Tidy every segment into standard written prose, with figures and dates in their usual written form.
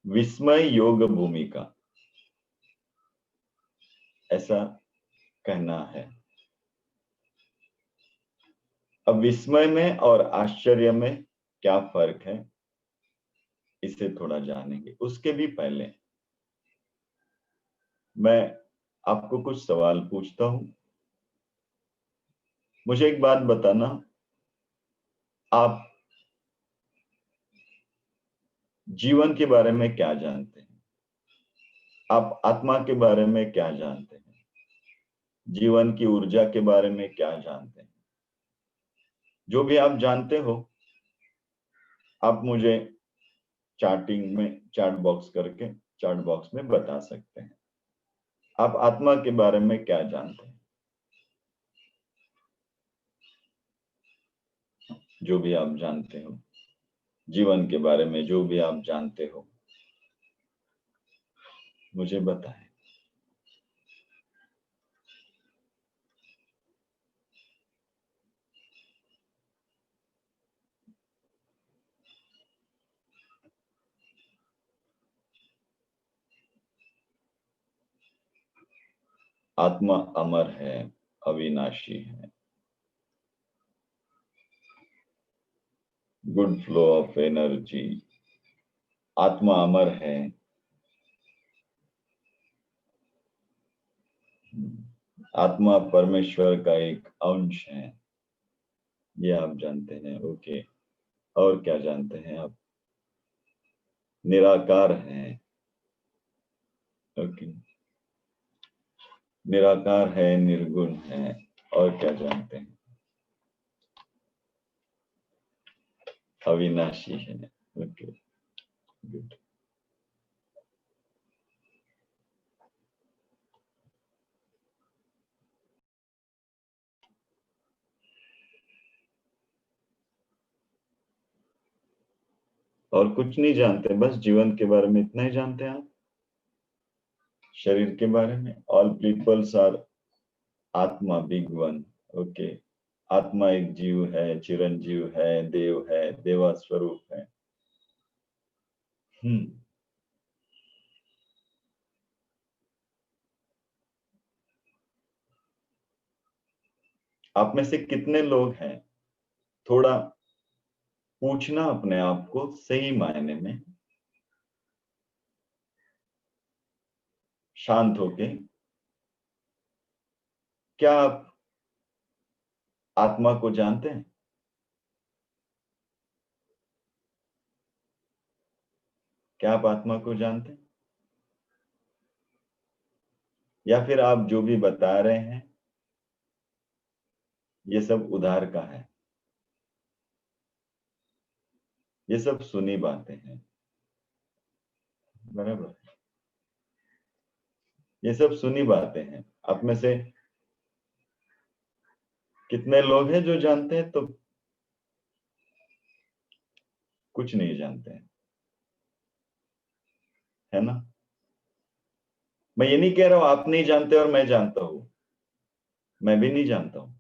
विस्मय योग भूमि का, ऐसा कहना है। अब विस्मय में और आश्चर्य में क्या फर्क है, इसे थोड़ा जानेंगे। उसके भी पहले मैं आपको कुछ सवाल पूछता हूं। मुझे एक बात बताना, आप जीवन के बारे में क्या जानते हैं? आप आत्मा के बारे में क्या जानते हैं? जीवन की ऊर्जा के बारे में क्या जानते हैं? जो भी आप जानते हो, आप मुझे चैटिंग में चैट बॉक्स करके चैट बॉक्स में बता सकते हैं। आप आत्मा के बारे में क्या जानते हैं? जो भी आप जानते हो, जीवन के बारे में जो भी आप जानते हो, मुझे बताएं। आत्मा अमर है, अविनाशी है। Good flow of energy. आत्मा अमर है। आत्मा परमेश्वर का एक अंश है, ये आप जानते हैं। ओके, और क्या जानते हैं आप? निराकार है। ओके, निराकार है, निर्गुण है। और क्या जानते हैं? अविनाशी है। Okay, good. और कुछ नहीं जानते, बस जीवन के बारे में इतना ही जानते हैं आप? शरीर के बारे में ऑल पीपल्स आर आत्मा, बिग वन। ओके, आत्मा एक जीव है, चिरंजीव है, देव है, देवा स्वरूप है। हम्म। आप में से कितने लोग हैं, थोड़ा पूछना अपने आप को सही मायने में, शांत होके, क्या आप आत्मा को जानते हैं? क्या आप आत्मा को जानते हैं? या फिर आप जो भी बता रहे हैं ये सब उधार का है? ये सब सुनी बातें हैं, बराबर? ये सब सुनी बातें हैं। आप में से कितने लोग हैं जो जानते हैं? तो कुछ नहीं जानते हैं, है ना? मैं ये नहीं कह रहा हूं आप नहीं जानते और मैं जानता हूं, मैं भी नहीं जानता हूं।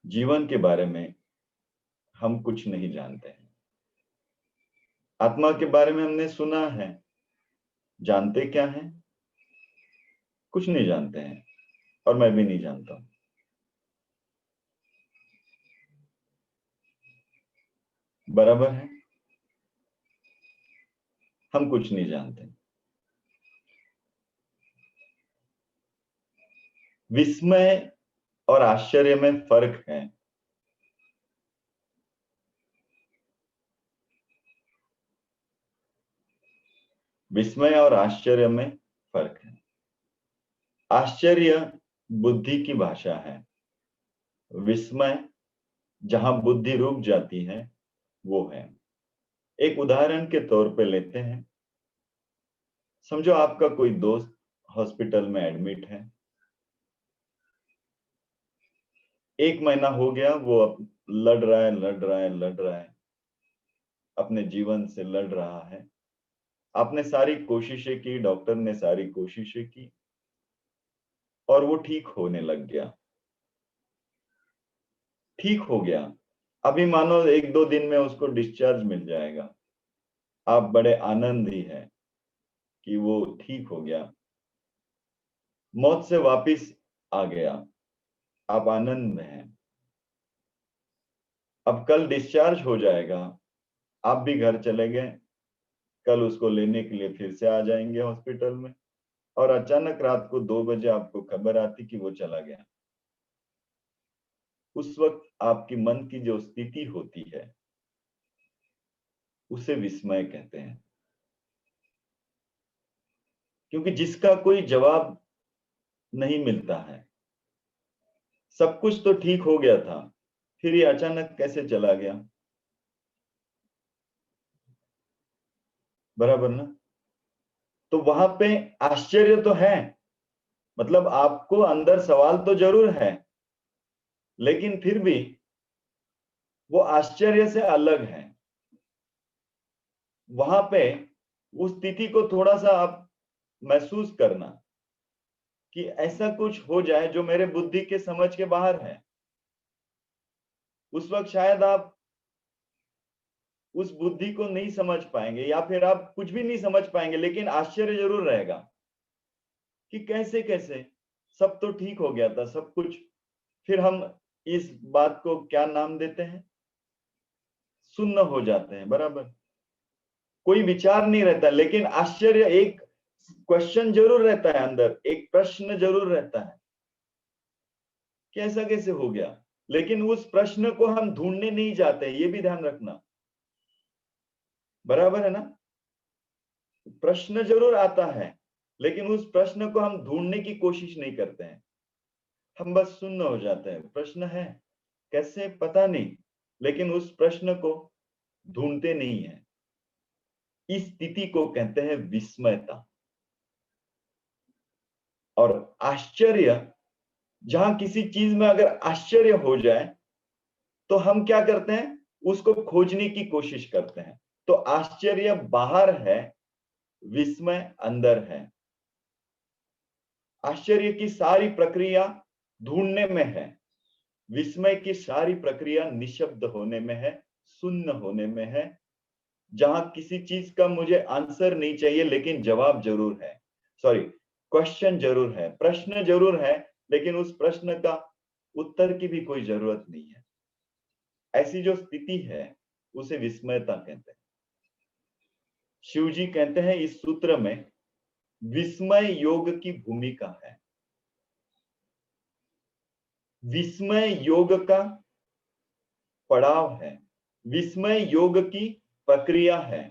जीवन के बारे में हम कुछ नहीं जानते हैं। आत्मा के बारे में हमने सुना है, जानते क्या है? कुछ नहीं जानते हैं, और मैं भी नहीं जानता हूं। बराबर है, हम कुछ नहीं जानते। विस्मय और आश्चर्य में फर्क है। विस्मय और आश्चर्य में फर्क है। आश्चर्य बुद्धि की भाषा है, विस्मय जहां बुद्धि रुक जाती है वो है। एक उदाहरण के तौर पे लेते हैं। समझो आपका कोई दोस्त हॉस्पिटल में एडमिट है। 1 महीना हो गया, वो लड़ रहा है, लड़ रहा है, लड़ रहा है, अपने जीवन से लड़ रहा है। आपने सारी कोशिशें की, डॉक्टर ने सारी कोशिशें की, और वो ठीक होने लग गया, ठीक हो गया। अभी मानो 1-2 दिन में उसको डिस्चार्ज मिल जाएगा, आप बड़े आनंद ही है कि वो ठीक हो गया, मौत से वापिस आ गया, आप आनंद में हैं। अब कल डिस्चार्ज हो जाएगा, आप भी घर चले गए, कल उसको लेने के लिए फिर से आ जाएंगे हॉस्पिटल में, और अचानक रात को 2 बजे आपको खबर आती कि वो चला गया। उस वक्त आपकी मन की जो स्थिति होती है उसे विस्मय कहते हैं, क्योंकि जिसका कोई जवाब नहीं मिलता है। सब कुछ तो ठीक हो गया था, फिर ये अचानक कैसे चला गया, बराबर ना? तो वहां पे आश्चर्य तो है, मतलब आपको अंदर सवाल तो जरूर है, लेकिन फिर भी वो आश्चर्य से अलग है। वहां पे उस स्थिति को थोड़ा सा आप महसूस करना कि ऐसा कुछ हो जाए जो मेरे बुद्धि के समझ के बाहर है। उस वक्त शायद आप उस बुद्धि को नहीं समझ पाएंगे, या फिर आप कुछ भी नहीं समझ पाएंगे, लेकिन आश्चर्य जरूर रहेगा कि कैसे कैसे सब तो ठीक हो गया था, सब कुछ। फिर हम इस बात को क्या नाम देते हैं? सुन्न हो जाते हैं, बराबर। कोई विचार नहीं रहता, लेकिन आश्चर्य, एक क्वेश्चन जरूर रहता है अंदर, एक प्रश्न जरूर रहता है कि ऐसा कैसे हो गया। लेकिन उस प्रश्न को हम ढूंढने नहीं जाते, ये भी ध्यान रखना, बराबर है ना? प्रश्न जरूर आता है, लेकिन उस प्रश्न को हम ढूंढने की कोशिश नहीं करते हैं, हम बस सुन्न हो जाते हैं। प्रश्न है, कैसे पता नहीं, लेकिन उस प्रश्न को ढूंढते नहीं है। इस स्थिति को कहते हैं विस्मयता। और आश्चर्य, जहां किसी चीज में अगर आश्चर्य हो जाए तो हम क्या करते हैं? उसको खोजने की कोशिश करते हैं। तो आश्चर्य बाहर है, विस्मय अंदर है। आश्चर्य की सारी प्रक्रिया ढूंढने में है, विस्मय की सारी प्रक्रिया निशब्द होने में है, शून्य होने में है, जहां किसी चीज का मुझे आंसर नहीं चाहिए, लेकिन जवाब जरूर है। सॉरी, क्वेश्चन जरूर है, प्रश्न जरूर है, लेकिन उस प्रश्न का उत्तर की भी कोई जरूरत नहीं है। ऐसी जो स्थिति है उसे विस्मयता कहते हैं। शिव जी कहते हैं इस सूत्र में विस्मय योग की भूमिका है। विस्मय योग का पड़ाव है, विस्मय योग की प्रक्रिया है।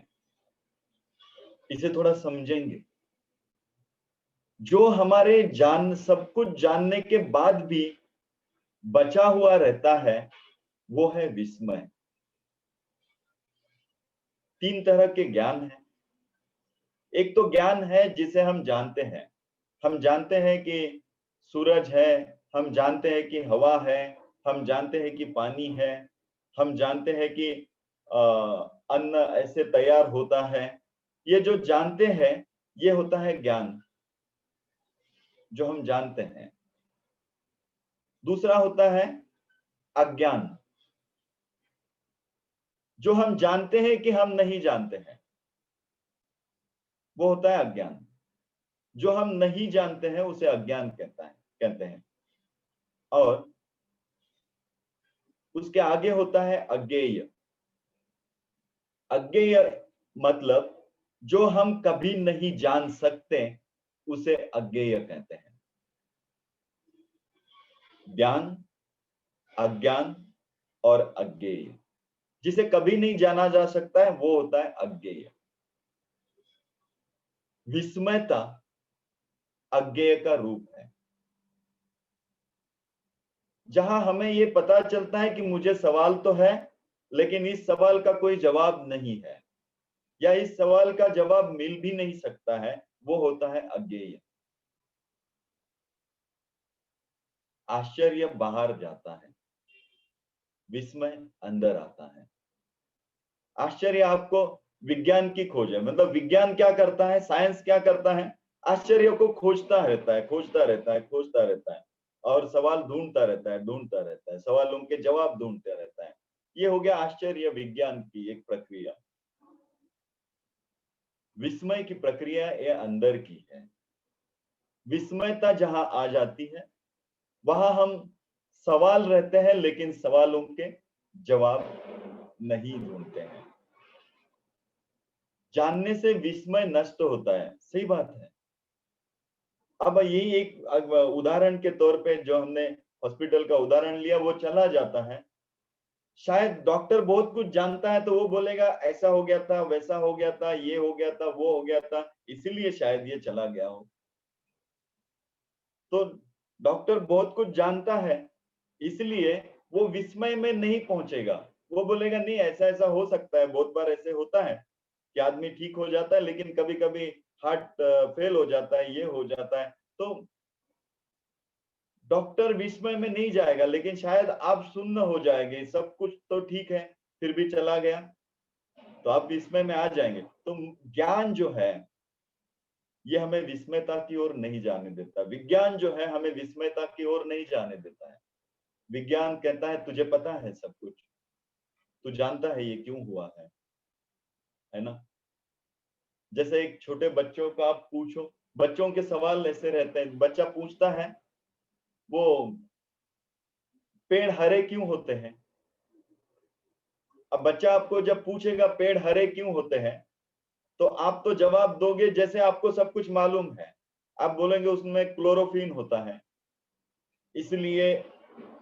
इसे थोड़ा समझेंगे। जो हमारे सब कुछ जानने के बाद भी बचा हुआ रहता है वो है विस्मय। 3 तरह के ज्ञान है। एक तो ज्ञान है जिसे हम जानते हैं, हम जानते हैं कि सूरज है, हम जानते हैं कि हवा है, हम जानते हैं कि पानी है, हम जानते हैं कि अन्न ऐसे तैयार होता है। ये जो जानते हैं ये होता है ज्ञान, जो हम जानते हैं। दूसरा होता है अज्ञान, जो हम जानते हैं कि हम नहीं जानते हैं, वो होता है अज्ञान। जो हम नहीं जानते हैं उसे अज्ञान कहते हैं। और उसके आगे होता है अज्ञेय। अज्ञेय मतलब जो हम कभी नहीं जान सकते उसे अज्ञेय कहते हैं। ज्ञान, अज्ञान और अज्ञेय। जिसे कभी नहीं जाना जा सकता है वो होता है अज्ञेय। विस्मयता अज्ञेय का रूप है, जहां हमें ये पता चलता है कि मुझे सवाल तो है, लेकिन इस सवाल का कोई जवाब नहीं है, या इस सवाल का जवाब मिल भी नहीं सकता है, वो होता है अज्ञेय। आश्चर्य बाहर जाता है, विस्मय अंदर आता है। आश्चर्य आपको विज्ञान की खोज है, मतलब विज्ञान क्या करता है, साइंस क्या करता है? आश्चर्य को खोजता रहता है, खोजता रहता है, खोजता रहता है, और सवाल ढूंढता रहता है, ढूंढता रहता है, सवालों के जवाब ढूंढता रहता है। ये हो गया आश्चर्य विज्ञान की एक प्रक्रिया। विस्मय की प्रक्रिया ये अंदर की है। विस्मयता जहां आ जाती है वहां हम सवाल रहते हैं, लेकिन सवालों के जवाब नहीं ढूंढते हैं। जानने से विस्मय नष्ट होता है, सही बात है। अब यही एक उदाहरण के तौर पे जो हमने हॉस्पिटल का उदाहरण लिया वो चला जाता है। शायद डॉक्टर बहुत कुछ जानता है तो वो बोलेगा ऐसा हो गया था, वैसा हो गया था, ये हो गया था, वो हो गया था, इसीलिए शायद ये चला गया हो। तो डॉक्टर बहुत कुछ जानता है, इसलिए वो विस्मय में नहीं पहुंचेगा। वो बोलेगा नहीं ऐसा ऐसा हो सकता है, बहुत बार ऐसे होता है कि आदमी ठीक हो जाता है लेकिन कभी कभी हार्ट फेल हो जाता है, ये हो जाता है। तो डॉक्टर विस्मय में नहीं जाएगा, लेकिन शायद आप सुन्न हो जाएंगे, सब कुछ तो ठीक है फिर भी चला गया, तो आप विस्मय में आ जाएंगे। तो ज्ञान जो है ये हमें विस्मयता की ओर नहीं जाने देता। विज्ञान जो है हमें विस्मयता की ओर नहीं जाने देता है। विज्ञान कहता है तुझे पता है सब कुछ, तू जानता है ये क्यों हुआ है ना। जैसे एक छोटे बच्चों का आप पूछो, बच्चों के सवाल ऐसे रहते हैं। बच्चा पूछता है वो पेड़ हरे क्यों होते हैं। अब बच्चा आपको जब पूछेगा पेड़ हरे क्यों होते हैं, तो आप तो जवाब दोगे जैसे आपको सब कुछ मालूम है। आप बोलेंगे उसमें क्लोरोफिन होता है, इसलिए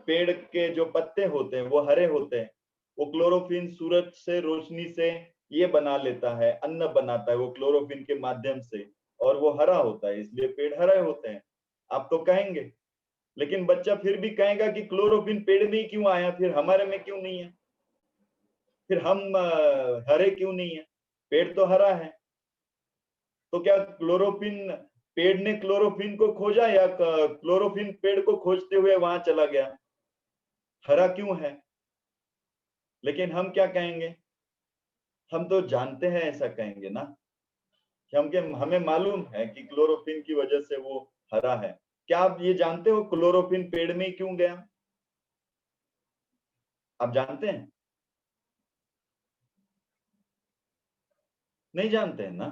पेड़ के जो पत्ते होते हैं वो हरे होते हैं। वो क्लोरोफिन सूरज से रोशनी से ये बना लेता है, अन्न बनाता है वो क्लोरोफिन के माध्यम से, और वो हरा होता है, इसलिए पेड़ हरे होते हैं। आप तो कहेंगे, लेकिन बच्चा फिर भी कहेगा कि क्लोरोफिन पेड़ में ही क्यों आया, फिर हमारे में क्यों नहीं है, फिर हम हरे क्यों नहीं है, पेड़ तो हरा है। तो क्या क्लोरोफिन, पेड़ ने क्लोरोफिन को खोजा या क्लोरोफिन पेड़ को खोजते हुए वहां चला गया, हरा क्यों है। लेकिन हम क्या कहेंगे, हम तो जानते हैं ऐसा कहेंगे ना, कि हमें मालूम है कि क्लोरोफिन की वजह से वो हरा है। क्या आप ये जानते हो क्लोरोफिन पेड़ में क्यों गया, आप जानते हैं? नहीं जानते हैं ना,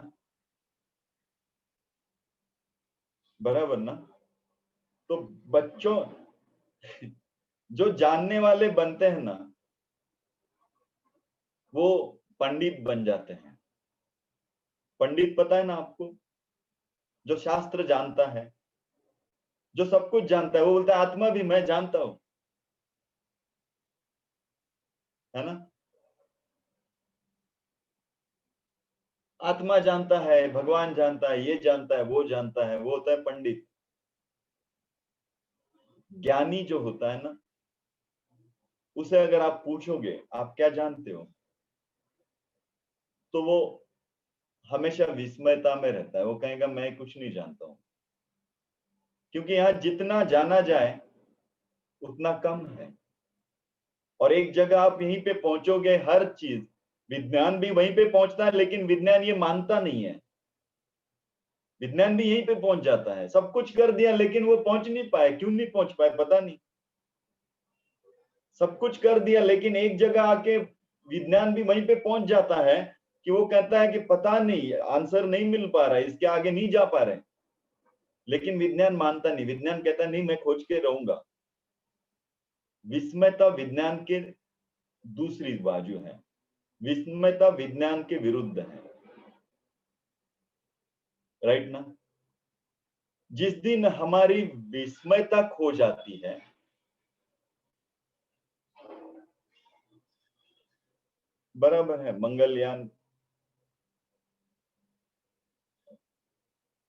बराबर ना। तो बच्चों जो जानने वाले बनते हैं ना वो पंडित बन जाते हैं। पंडित पता है ना आपको, जो शास्त्र जानता है, जो सब कुछ जानता है, वो बोलता है आत्मा भी मैं जानता हूं, है ना। आत्मा जानता है, भगवान जानता है, ये जानता है, वो जानता है, वो होता है पंडित। ज्ञानी जो होता है ना, उसे अगर आप पूछोगे आप क्या जानते हो, तो वो हमेशा विस्मयता में रहता है। वो कहेगा मैं कुछ नहीं जानता हूं, क्योंकि यहां जितना जाना जाए उतना कम है। और एक जगह आप यहीं पे पहुंचोगे, हर चीज, विज्ञान भी वहीं पे पहुंचता है, लेकिन विज्ञान ये मानता नहीं है। विज्ञान भी यहीं पे पहुंच जाता है, सब कुछ कर दिया लेकिन वो पहुंच नहीं पाए। क्यों नहीं पहुंच पाए पता नहीं, सब कुछ कर दिया लेकिन एक जगह आके विज्ञान भी वहीं पे पहुंच जाता है कि वो कहता है कि पता नहीं, आंसर नहीं मिल पा रहा है, इसके आगे नहीं जा पा रहे। लेकिन विज्ञान मानता नहीं, विज्ञान कहता नहीं मैं खोज के रहूंगा। विस्मयता विज्ञान के दूसरी बाजू है, विस्मयता विज्ञान के विरुद्ध है, राइट ना। जिस दिन हमारी विस्मयता खो जाती है, बराबर है, मंगलयान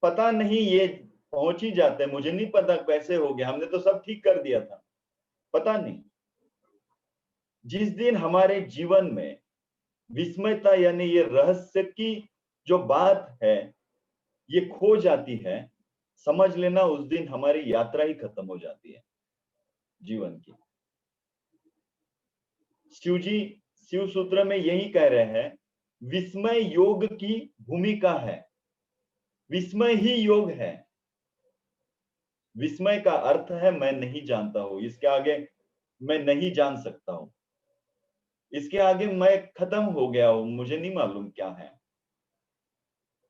पता नहीं ये पहुंच ही जाते हैं, मुझे नहीं पता कैसे हो गया, हमने तो सब ठीक कर दिया था, पता नहीं। जिस दिन हमारे जीवन में विस्मयता यानी ये रहस्य की जो बात है ये खो जाती है, समझ लेना उस दिन हमारी यात्रा ही खत्म हो जाती है जीवन की। शिव जी शिव सूत्र में यही कह रहे हैं, विस्मय योग की भूमिका है, विस्मय ही योग है। विस्मय का अर्थ है मैं नहीं जानता हूं, इसके आगे मैं नहीं जान सकता हूं, इसके आगे मैं खत्म हो गया हूं, मुझे नहीं मालूम क्या है।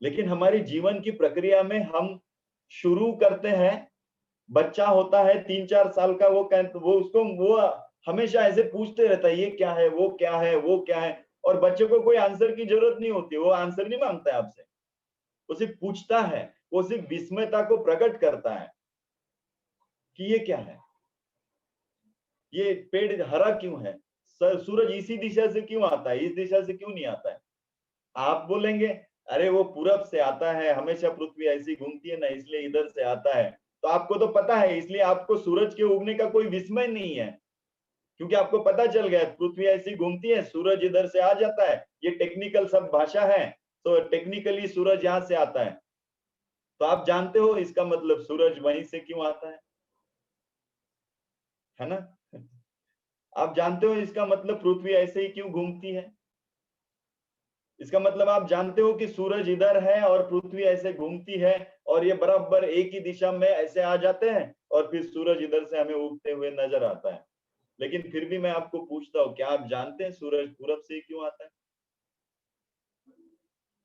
लेकिन हमारे जीवन की प्रक्रिया में हम शुरू करते हैं, बच्चा होता है 3-4 साल का, वो उसको वो हमेशा ऐसे पूछते रहता है, ये क्या है, वो क्या है, वो क्या है। और बच्चे को कोई आंसर की जरूरत नहीं होती, वो आंसर नहीं मांगता है आपसे, वो सिर्फ पूछता है, वो सिर्फ विस्मयता को प्रकट करता है कि ये क्या है, ये पेड़ हरा क्यों है, सूरज इसी दिशा से क्यों आता है, इस दिशा से क्यों नहीं आता है। आप बोलेंगे अरे वो पूरब से आता है, हमेशा पृथ्वी ऐसी घूमती है ना, इसलिए इधर से आता है। तो आपको तो पता है, इसलिए आपको सूरज के उगने का कोई विस्मय नहीं है, क्योंकि आपको पता चल गया पृथ्वी ऐसी घूमती है, सूरज इधर से आ जाता है। ये टेक्निकल सब भाषा है, तो टेक्निकली सूरज यहां से आता है, तो आप जानते हो इसका मतलब सूरज वहीं से क्यों आता है ना। आप जानते हो इसका मतलब पृथ्वी ऐसे ही क्यों घूमती है, इसका मतलब आप जानते हो कि सूरज इधर है और पृथ्वी ऐसे घूमती है, और ये बराबर एक ही दिशा में ऐसे आ जाते हैं, और फिर सूरज इधर से हमें उगते हुए नजर आता है। लेकिन फिर भी मैं आपको पूछता हूँ, क्या आप जानते हैं सूरज पूरब से क्यों आता है?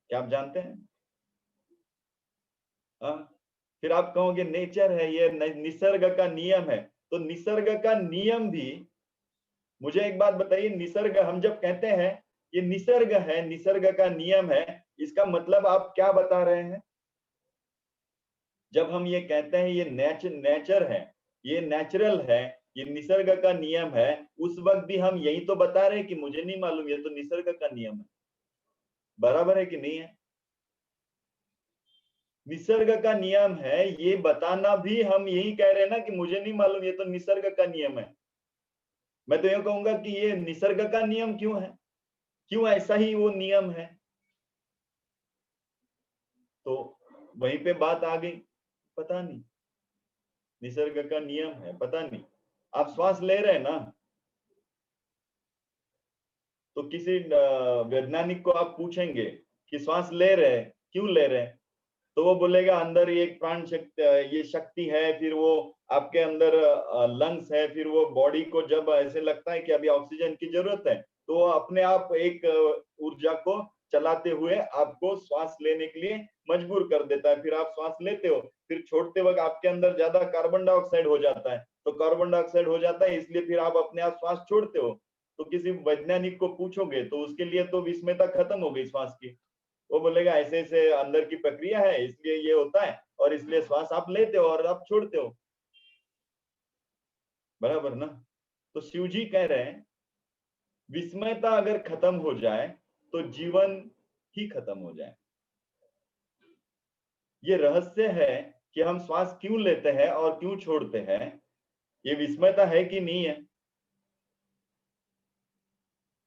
क्या आप जानते हैं? हाँ, फिर आप कहोगे नेचर है, ये निसर्ग का नियम है। तो निसर्ग का नियम भी, मुझे एक बात बताइए, निसर्ग हम जब कहते हैं ये निसर्ग है, निसर्ग का नियम है, इसका मतलब आप क्या बता रहे हैं? जब हम ये कहते हैं ये नेचर है, ये नेचुरल है, ये निसर्ग का नियम है, उस वक्त भी हम यही तो बता रहे हैं कि मुझे नहीं मालूम, ये तो निसर्ग का नियम है। बराबर है कि नहीं है? निसर्ग का नियम है ये बताना भी हम यही कह रहे हैं ना कि मुझे नहीं मालूम, ये तो निसर्ग का नियम है। मैं तो ये कहूंगा कि ये निसर्ग का नियम क्यों है, क्यों ऐसा ही वो नियम है। तो वहीं पे बात आ गई, पता नहीं, निसर्ग का नियम है, पता नहीं। आप श्वास ले रहे हैं ना, तो किसी वैज्ञानिक को आप पूछेंगे कि श्वास ले रहे हैं, क्यों ले रहे हैं, तो वो बोलेगा अंदर ये प्राण शक्ति, ये शक्ति है, फिर वो आपके अंदर लंग्स है, फिर वो बॉडी को जब ऐसे लगता है कि अभी ऑक्सीजन की जरूरत है, तो वो अपने आप एक ऊर्जा को चलाते हुए आपको श्वास लेने के लिए मजबूर कर देता है। फिर आप श्वास लेते हो, फिर छोड़ते वक्त आपके अंदर ज्यादा कार्बन डाइऑक्साइड हो जाता है, तो कार्बन डाइऑक्साइड हो जाता है, इसलिए फिर आप अपने आप श्वास छोड़ते हो। तो किसी वैज्ञानिक को पूछोगे तो उसके लिए तो विस्मयता खत्म हो गई श्वास की, वो बोलेगा ऐसे ऐसे अंदर की प्रक्रिया है, इसलिए ये होता है, और इसलिए श्वास आप लेते हो और आप छोड़ते हो। बराबर ना। तो शिव जी कह रहे हैं विस्मयता अगर खत्म हो जाए तो जीवन ही खत्म हो जाए। ये रहस्य है कि हम श्वास क्यों लेते हैं और क्यों छोड़ते हैं, ये विस्मयता है कि नहीं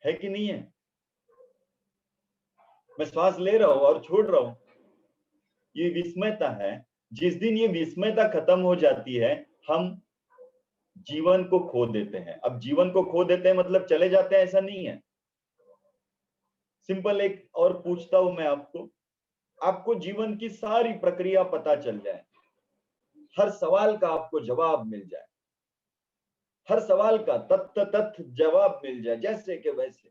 है कि नहीं है। मैं श्वास ले रहा हूं और छोड़ रहा हूं, ये विस्मयता है। जिस दिन ये विस्मयता खत्म हो जाती है, हम जीवन को खो देते हैं। अब जीवन को खो देते हैं मतलब चले जाते हैं, ऐसा नहीं है। सिंपल एक और पूछता हूं मैं आपको, आपको जीवन की सारी प्रक्रिया पता चल जाए, हर सवाल का आपको जवाब मिल जाए, हर सवाल का तथ्य जवाब मिल जाए जैसे कि वैसे,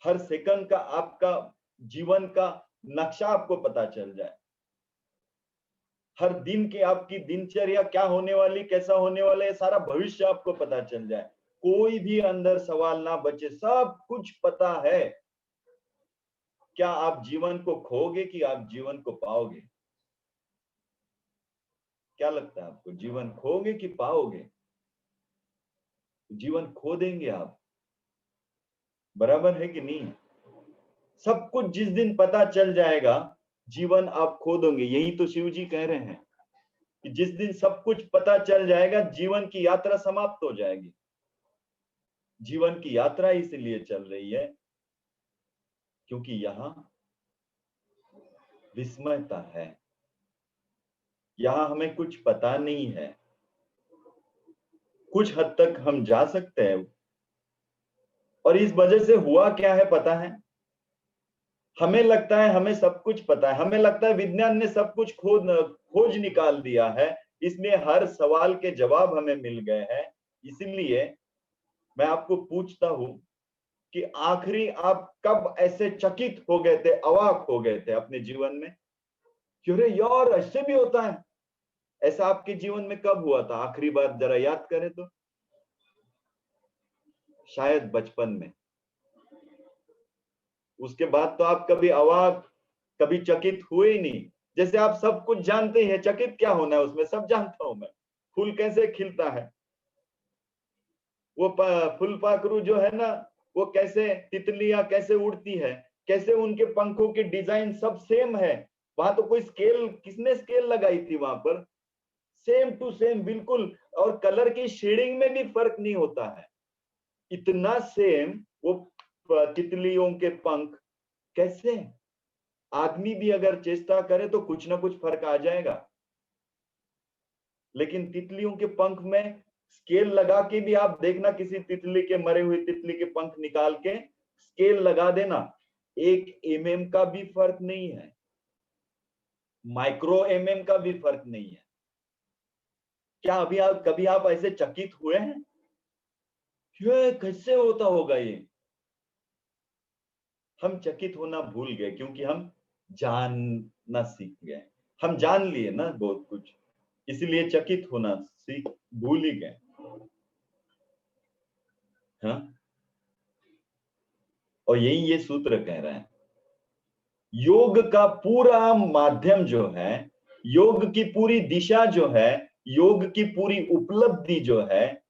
हर सेकंड का आपका जीवन का नक्शा आपको पता चल जाए, हर दिन की आपकी दिनचर्या क्या होने वाली, कैसा होने वाला है, सारा भविष्य आपको पता चल जाए, कोई भी अंदर सवाल ना बचे, सब कुछ पता है, क्या आप जीवन को खोगे कि आप जीवन को पाओगे? क्या लगता है आपको, जीवन खोगे कि पाओगे? जीवन खो देंगे आप। बराबर है कि नहीं? सब कुछ जिस दिन पता चल जाएगा, जीवन आप खो दोगे। यही तो शिव जी कह रहे हैं कि जिस दिन सब कुछ पता चल जाएगा, जीवन की यात्रा समाप्त हो जाएगी। जीवन की यात्रा इसलिए चल रही है क्योंकि यहां विस्मयता है, यहां हमें कुछ पता नहीं है। कुछ हद तक हम जा सकते हैं, और इस वजह से हुआ क्या है पता है, हमें लगता है हमें सब कुछ पता है, हमें लगता है विज्ञान ने सब कुछ खोज निकाल दिया है, इसलिए हर सवाल के जवाब हमें मिल गए हैं। इसलिए मैं आपको पूछता हूं कि आखिरी आप कब ऐसे चकित हो गए थे, अवाक हो गए थे अपने जीवन में कि अरे यार ऐसे भी होता है? ऐसा आपके जीवन में कब हुआ था आखिरी बार, जरा याद करें तो। शायद बचपन में। उसके बाद तो आप कभी अवाक, कभी चकित हुए ही नहीं। जैसे आप सब कुछ जानते हैं, चकित क्या होना है उसमें, सब जानता हूं मैं। फूल कैसे खिलता है, वो फुलपाखरू जो है ना, वो कैसे, तितलियां कैसे उड़ती है, कैसे उनके पंखों की डिजाइन सब सेम है। वहां तो कोई स्केल, किसने स्केल लगाई थी वहां पर? सेम टू सेम बिल्कुल। और कलर की शेडिंग में भी फर्क नहीं होता है, इतना सेम वो तितलियों के पंख। कैसे? आदमी भी अगर चेष्टा करे तो कुछ ना कुछ फर्क आ जाएगा, लेकिन तितलियों के पंख में स्केल लगा के भी आप देखना, किसी तितली के, मरे हुए तितली के पंख निकाल के स्केल लगा देना, 1 mm का भी फर्क नहीं है, माइक्रो का भी फर्क नहीं है। क्या अभी आप, कभी आप ऐसे चकित हुए हैं? ये कैसे होता होगा ये? हम चकित होना भूल गए क्योंकि हम जानना सीख गए। हम जान लिए ना बहुत कुछ, इसलिए चकित होना सीख भूल ही गए। हाँ, और यही ये सूत्र कह रहे हैं। योग का पूरा माध्यम जो है, योग की पूरी दिशा जो है, योग की पूरी उपलब्धि जो है,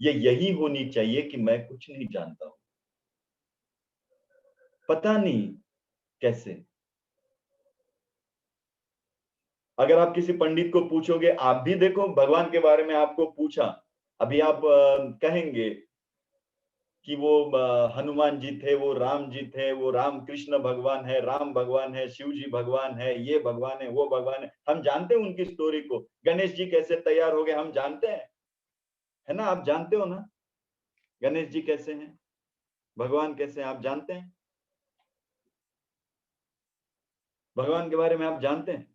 ये यही होनी चाहिए कि मैं कुछ नहीं जानता हूं, पता नहीं कैसे। अगर आप किसी पंडित को पूछोगे, आप भी देखो भगवान के बारे में आपको पूछा, अभी आप कहेंगे कि वो हनुमान जी थे, वो राम जी थे, वो राम कृष्ण भगवान है, राम भगवान है, शिव जी भगवान है, ये भगवान है, वो भगवान है। हम जानते हैं उनकी स्टोरी को, गणेश जी कैसे तैयार हो गए हम जानते हैं, है ना? आप जानते हो ना गणेश जी कैसे हैं, भगवान कैसे हैं, आप जानते हैं? भगवान के बारे में आप जानते हैं?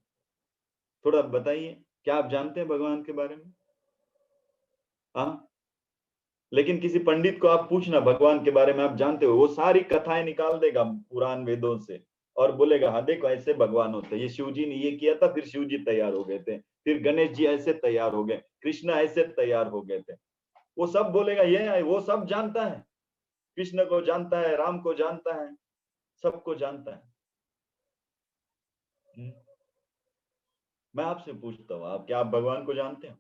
थोड़ा बताइए, क्या आप जानते हैं भगवान के बारे में? हाँ, लेकिन किसी पंडित को आप पूछना भगवान के बारे में आप जानते हो, वो सारी कथाएं निकाल देगा पुराण वेदों से, और बोलेगा हाँ देखो ऐसे भगवान होते हैं, ये शिव जी ने ये किया था, फिर शिव जी तैयार हो गए थे, फिर गणेश जी ऐसे तैयार हो गए, कृष्ण ऐसे तैयार हो गए थे। वो सब बोलेगा, ये वो सब जानता है, कृष्ण को जानता है, राम को जानता है, सबको जानता है। हम्म। मैं आपसे पूछता हूँ, आप क्या, आप भगवान को जानते हो?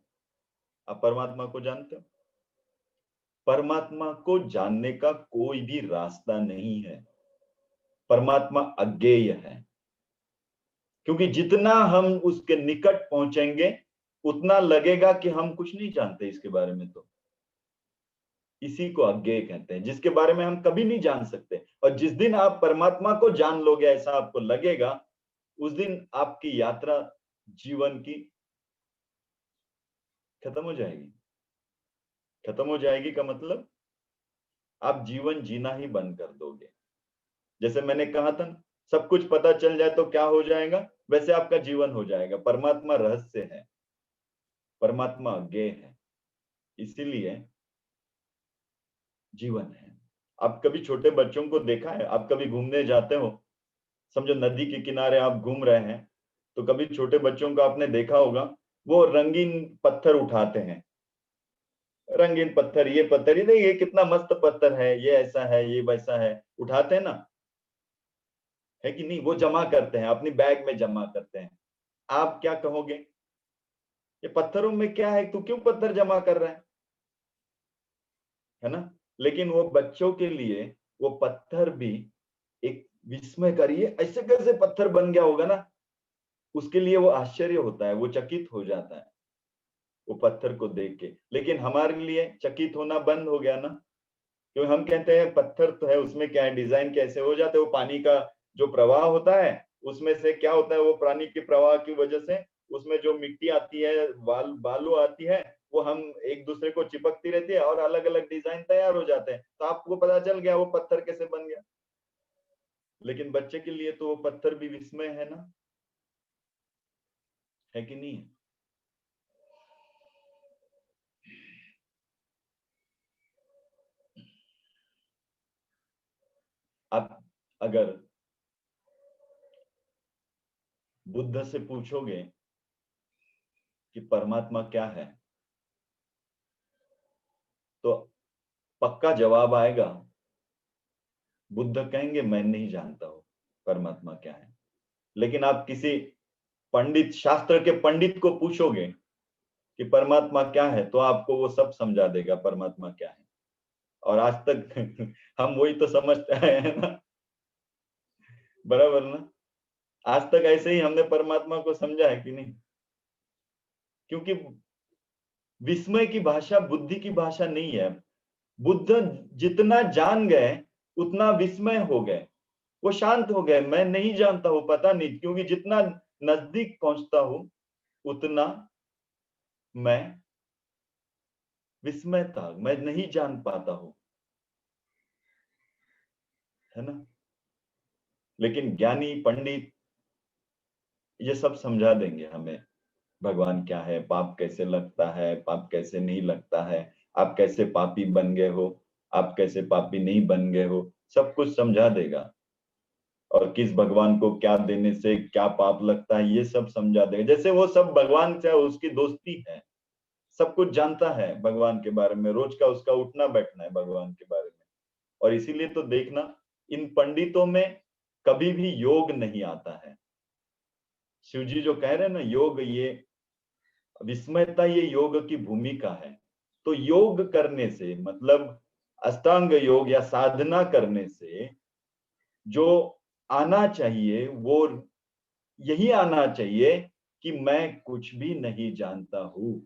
आप परमात्मा को जानते हो? परमात्मा को जानने का कोई भी रास्ता नहीं है। परमात्मा अज्ञेय है, क्योंकि जितना हम उसके निकट पहुंचेंगे उतना लगेगा कि हम कुछ नहीं जानते इसके बारे में। तो इसी को अज्ञेय कहते हैं, जिसके बारे में हम कभी नहीं जान सकते। और जिस दिन आप परमात्मा को जान लोगे, ऐसा आपको लगेगा, उस दिन आपकी यात्रा जीवन की खत्म हो जाएगी। खत्म हो जाएगी का मतलब आप जीवन जीना ही बंद कर दोगे। जैसे मैंने कहा था ना, सब कुछ पता चल जाए तो क्या हो जाएगा, वैसे आपका जीवन हो जाएगा। परमात्मा रहस्य है, परमात्मा अज्ञेय है, इसीलिए जीवन है। आप कभी छोटे बच्चों को देखा है? आप कभी घूमने जाते हो, समझो नदी के किनारे आप घूम रहे हैं, तो कभी छोटे बच्चों को आपने देखा होगा, वो रंगीन पत्थर उठाते हैं। रंगीन पत्थर, ये पत्थर, ये नहीं, ये कितना मस्त पत्थर है, ये ऐसा है, ये वैसा है, उठाते हैं ना, है कि नहीं? वो जमा करते हैं, अपनी बैग में जमा करते हैं। आप क्या कहोगे, ये पत्थरों में क्या है, तू क्यों पत्थर जमा कर रहा है ना? लेकिन वो बच्चों के लिए वो पत्थर भी एक विस्मय करिए, ऐसे कैसे पत्थर बन गया होगा ना, उसके लिए वो आश्चर्य होता है, वो चकित हो जाता है वो पत्थर को देख के। लेकिन हमारे लिए चकित होना बंद हो गया ना, क्योंकि हम कहते हैं पत्थर तो है, उसमें क्या है, डिजाइन कैसे हो जाते हैं, वो पानी का जो प्रवाह होता है उसमें से क्या होता है, वो पानी के प्रवाह की वजह से उसमें जो मिट्टी आती है, बालू आती है, वो हम एक दूसरे को चिपकती रहती है और अलग अलग डिजाइन तैयार हो जाते हैं। तो आपको पता चल गया वो पत्थर कैसे बन गया। लेकिन बच्चे के लिए तो वो पत्थर भी विस्मय है ना, है कि नहीं? अगर बुद्ध से पूछोगे कि परमात्मा क्या है, तो पक्का जवाब आएगा, बुद्ध कहेंगे मैं नहीं जानता हूं परमात्मा क्या है। लेकिन आप किसी पंडित, शास्त्र के पंडित को पूछोगे कि परमात्मा क्या है, तो आपको वो सब समझा देगा परमात्मा क्या है। और आज तक हम वही तो समझते आए हैं ना, बराबर ना। आज तक ऐसे ही हमने परमात्मा को समझा है कि नहीं? क्योंकि विस्मय की भाषा बुद्धि की भाषा नहीं है। बुद्ध जितना जान गए उतना विस्मय हो गए, वो शांत हो गए, मैं नहीं जानता हूं, पता नहीं, क्योंकि जितना नजदीक पहुंचता हूं उतना मैं विस्मय था, मैं नहीं जान पाता हूं, है ना। लेकिन ज्ञानी पंडित ये सब समझा देंगे हमें, भगवान क्या है, पाप कैसे लगता है, पाप कैसे नहीं लगता है, आप कैसे पापी बन गए हो, आप कैसे पापी नहीं बन गए हो, सब कुछ समझा देगा। और किस भगवान को क्या देने से क्या पाप लगता है, ये सब समझा देगा। जैसे वो सब भगवान से उसकी दोस्ती है, सब कुछ जानता है भगवान के बारे में, रोज का उसका उठना बैठना है भगवान के बारे में। और इसीलिए तो देखना, इन पंडितों में कभी भी योग नहीं आता है। शिव जी जो कह रहे हैं ना, योग ये विस्मयता, ये योग की भूमिका है। तो योग करने से मतलब अष्टांग योग या साधना करने से जो आना चाहिए वो यही आना चाहिए कि मैं कुछ भी नहीं जानता हूं,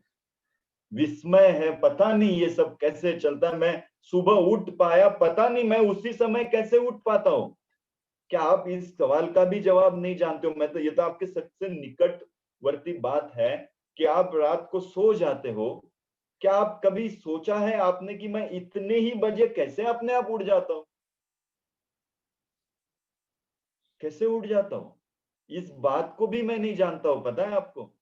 विस्मय है, पता नहीं ये सब कैसे चलता है, मैं सुबह उठ पाया, पता नहीं मैं उसी समय कैसे उठ पाता हूं। क्या आप इस सवाल का भी जवाब नहीं जानते हो? मैं तो, ये तो आपके सबसे निकटवर्ती बात है कि आप रात को सो जाते हो। क्या आप कभी सोचा है आपने कि मैं इतने ही बजे कैसे अपने आप उठ जाता हूं, कैसे उठ जाता हूं? इस बात को भी मैं नहीं जानता हूं, पता है आपको।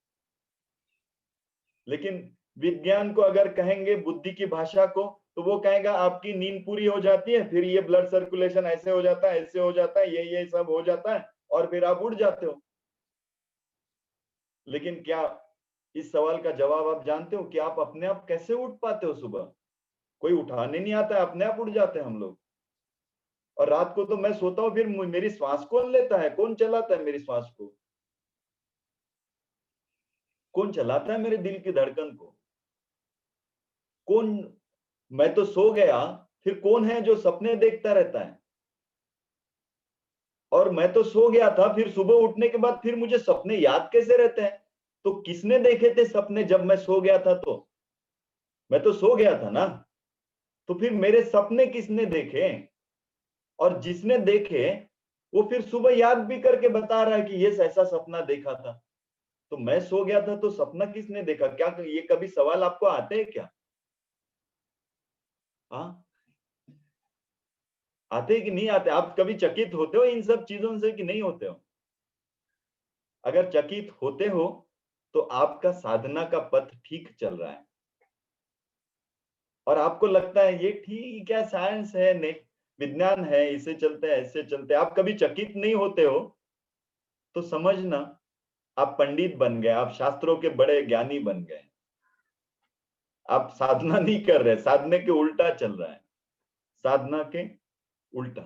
लेकिन विज्ञान को अगर कहेंगे, बुद्धि की भाषा को, तो वो कहेगा आपकी नींद पूरी हो जाती है, फिर ये ब्लड सर्कुलेशन ऐसे हो जाता है, ऐसे हो जाता है, ये सब हो जाता है, और फिर आप उठ जाते हो। लेकिन क्या इस सवाल का जवाब आप जानते हो कि आप अपने आप कैसे उठ पाते हो? सुबह कोई उठाने नहीं आता है, अपने आप उठ जाते हैं हम लोग। और रात को तो मैं सोता हूँ, फिर मेरी श्वास कौन लेता है, कौन चलाता है मेरी श्वास को, कौन चलाता है मेरे दिल की धड़कन को, कौन? मैं तो सो गया, फिर कौन है जो सपने देखता रहता है? और मैं तो सो गया था, फिर सुबह उठने के बाद फिर मुझे सपने याद कैसे रहते हैं? तो किसने देखे थे सपने जब मैं सो गया था? तो मैं तो सो गया था ना, तो फिर मेरे सपने किसने देखे? और जिसने देखे वो फिर सुबह याद भी करके बता रहा है कि ये ऐसा सपना देखा था। तो मैं सो गया था तो सपना किसने देखा? क्या ये कभी सवाल आपको आते हैं क्या? हाँ, आते हैं कि नहीं आते? आप कभी चकित होते हो इन सब चीजों से कि नहीं होते हो? अगर चकित होते हो तो आपका साधना का पथ ठीक चल रहा है। और आपको लगता है ये ठीक, क्या साइंस है, नहीं विज्ञान है, इसे चलते हैं, ऐसे चलते हैं, आप कभी चकित नहीं होते हो, तो समझना आप पंडित बन गए, आप शास्त्रों के बड़े ज्ञानी बन गए। आप साधना नहीं कर रहे, साधने के उल्टा चल रहा है, साधना के उल्टा।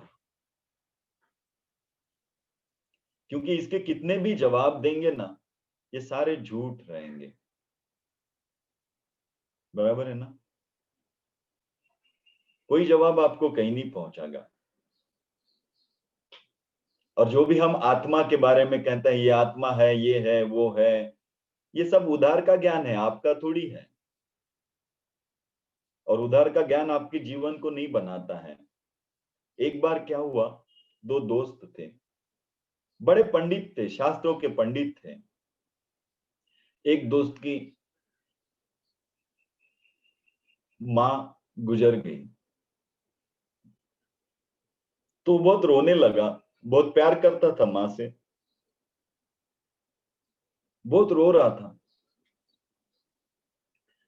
क्योंकि इसके कितने भी जवाब देंगे ना, ये सारे झूठ रहेंगे, बराबर है ना। कोई जवाब आपको कहीं नहीं पहुंचागा। और जो भी हम आत्मा के बारे में कहते हैं, ये आत्मा है, ये है, वो है, ये सब उधार का ज्ञान है, आपका थोड़ी है। और उधार का ज्ञान आपके जीवन को नहीं बनाता है। एक बार क्या हुआ, दो दोस्त थे, बड़े पंडित थे, शास्त्रों के पंडित थे। एक दोस्त की माँ गुजर गई, तो बहुत रोने लगा, बहुत प्यार करता था माँ से, बहुत रो रहा था।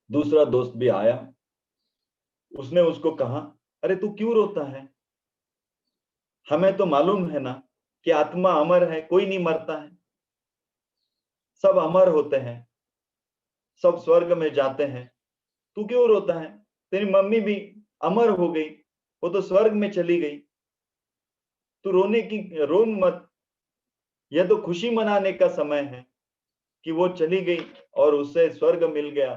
दूसरा दोस्त भी आया, उसने उसको कहा, अरे तू क्यों रोता है, हमें तो मालूम है ना कि आत्मा अमर है, कोई नहीं मरता है, सब अमर होते हैं, सब स्वर्ग में जाते हैं। तू क्यों रोता है? तेरी मम्मी भी अमर हो गई, वो तो स्वर्ग में चली गई। तू रो मत। यह तो खुशी मनाने का समय है कि वो चली गई और उससे स्वर्ग मिल गया,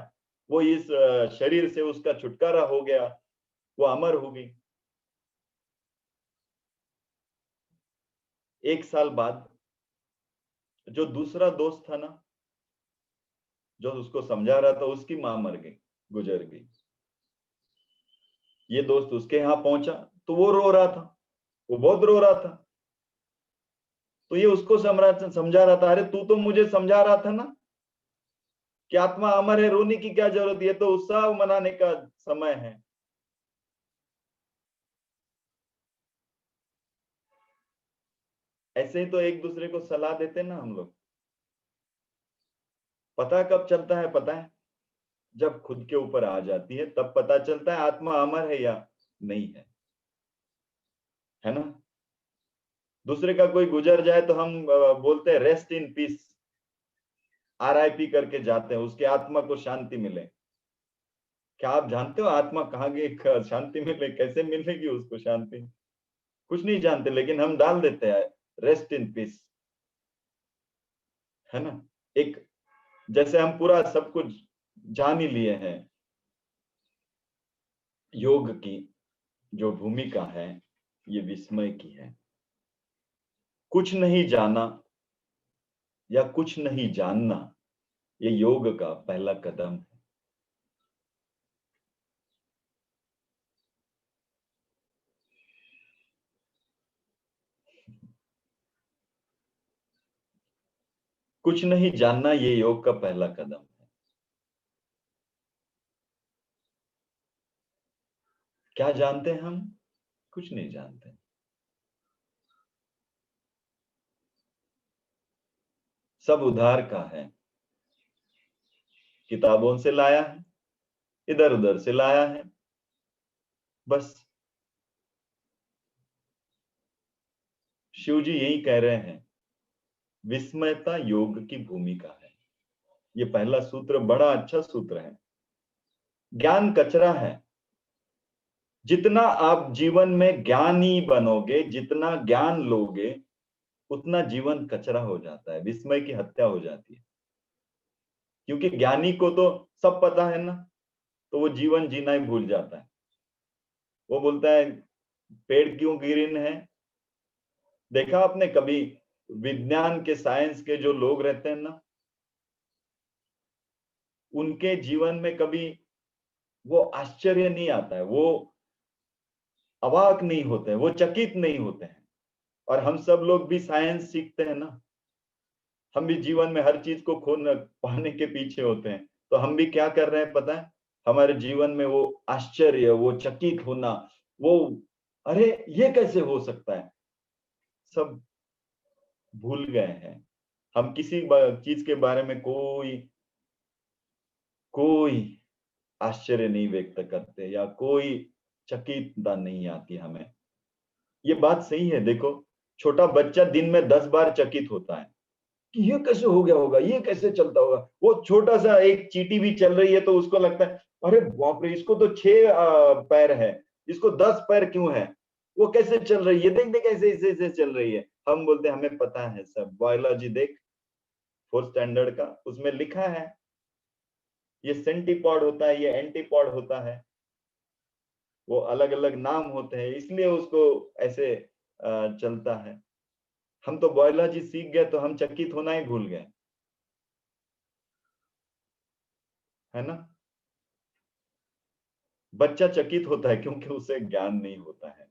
वो इस शरीर से उसका छुटकारा हो गया, वो अमर हो गई। 1 साल बाद जो दूसरा दोस्त था ना, जो उसको समझा रहा था, उसकी मां मर गई, गुजर गई। ये दोस्त उसके यहाँ पहुंचा तो वो रो रहा था, वो बहुत रो रहा था। तो ये उसको समझा रहा था, अरे तू तो मुझे समझा रहा था ना कि आत्मा अमर है, रोने की क्या जरूरत है, तो उत्साह मनाने का समय है। ऐसे ही तो एक दूसरे को सलाह देते ना हम लोग। पता कब चलता है पता है? जब खुद के ऊपर आ जाती है तब पता चलता है आत्मा अमर है या नहीं है, है ना? दूसरे का कोई गुजर जाए तो हम बोलते हैं रेस्ट इन पीस, RIP करके जाते हैं, उसकी आत्मा को शांति मिले। क्या आप जानते हो आत्मा कहाँ गई, शांति मिले, कैसे मिलेगी उसको शांति? कुछ नहीं जानते, लेकिन हम डाल देते हैं रेस्ट इन पीस, है ना? एक, जैसे हम पूरा सब कुछ जान ही लिए हैं। योग की जो भूमिका है ये विस्मय की है। कुछ नहीं जाना या कुछ नहीं जानना, ये योग का पहला कदम है। कुछ नहीं जानना ये योग का पहला कदम है। क्या जानते हैं हम? कुछ नहीं जानते। सब उधार का है, किताबों से लाया है, इधर उधर से लाया है, बस। शिव जी यही कह रहे हैं, विस्मयता योग की भूमिका है। ये पहला सूत्र बड़ा अच्छा सूत्र है। ज्ञान कचरा है। जितना आप जीवन में ज्ञानी बनोगे, जितना ज्ञान लोगे, उतना जीवन कचरा हो जाता है, विस्मय की हत्या हो जाती है। क्योंकि ज्ञानी को तो सब पता है ना, तो वो जीवन जीना ही भूल जाता है। वो बोलता है पेड़ क्यों ग्रीन है? देखा आपने कभी? विज्ञान के, साइंस के जो लोग रहते हैं ना, उनके जीवन में कभी वो आश्चर्य नहीं आता है, वो अवाक नहीं होते हैं, वो चकित नहीं होते हैं। और हम सब लोग भी साइंस सीखते हैं ना, हम भी जीवन में हर चीज को खोने पाने के पीछे होते हैं। तो हम भी क्या कर रहे हैं पता है? हमारे जीवन में वो आश्चर्य, वो चकित होना, वो अरे ये कैसे हो सकता है, सब भूल गए हैं। हम किसी चीज के बारे में कोई कोई आश्चर्य नहीं व्यक्त करते, या कोई चकितता नहीं आती हमें। ये बात सही है। देखो, छोटा बच्चा दिन में 10 बार चकित होता है कि ये कैसे हो गया होगा, ये कैसे चलता होगा। वो छोटा सा एक चींटी भी चल रही है तो उसको लगता है अरे बाप रे, इसको तो 6 पैर है, इसको 10 पैर क्यों है, वो कैसे चल रही है, देख देख कैसे ऐसे ऐसे चल रही है। हम बोलते हैं हमें पता है सब, बायोलॉजी देख, 4th स्टैंडर्ड का, उसमें लिखा है ये सेंटीपॉड होता है, ये एंटीपॉड होता है, वो अलग अलग नाम होते हैं, इसलिए उसको ऐसे चलता है। हम तो बायोलॉजी सीख गए तो हम चकित होना ही भूल गए, है ना? बच्चा चकित होता है क्योंकि उसे ज्ञान नहीं होता है।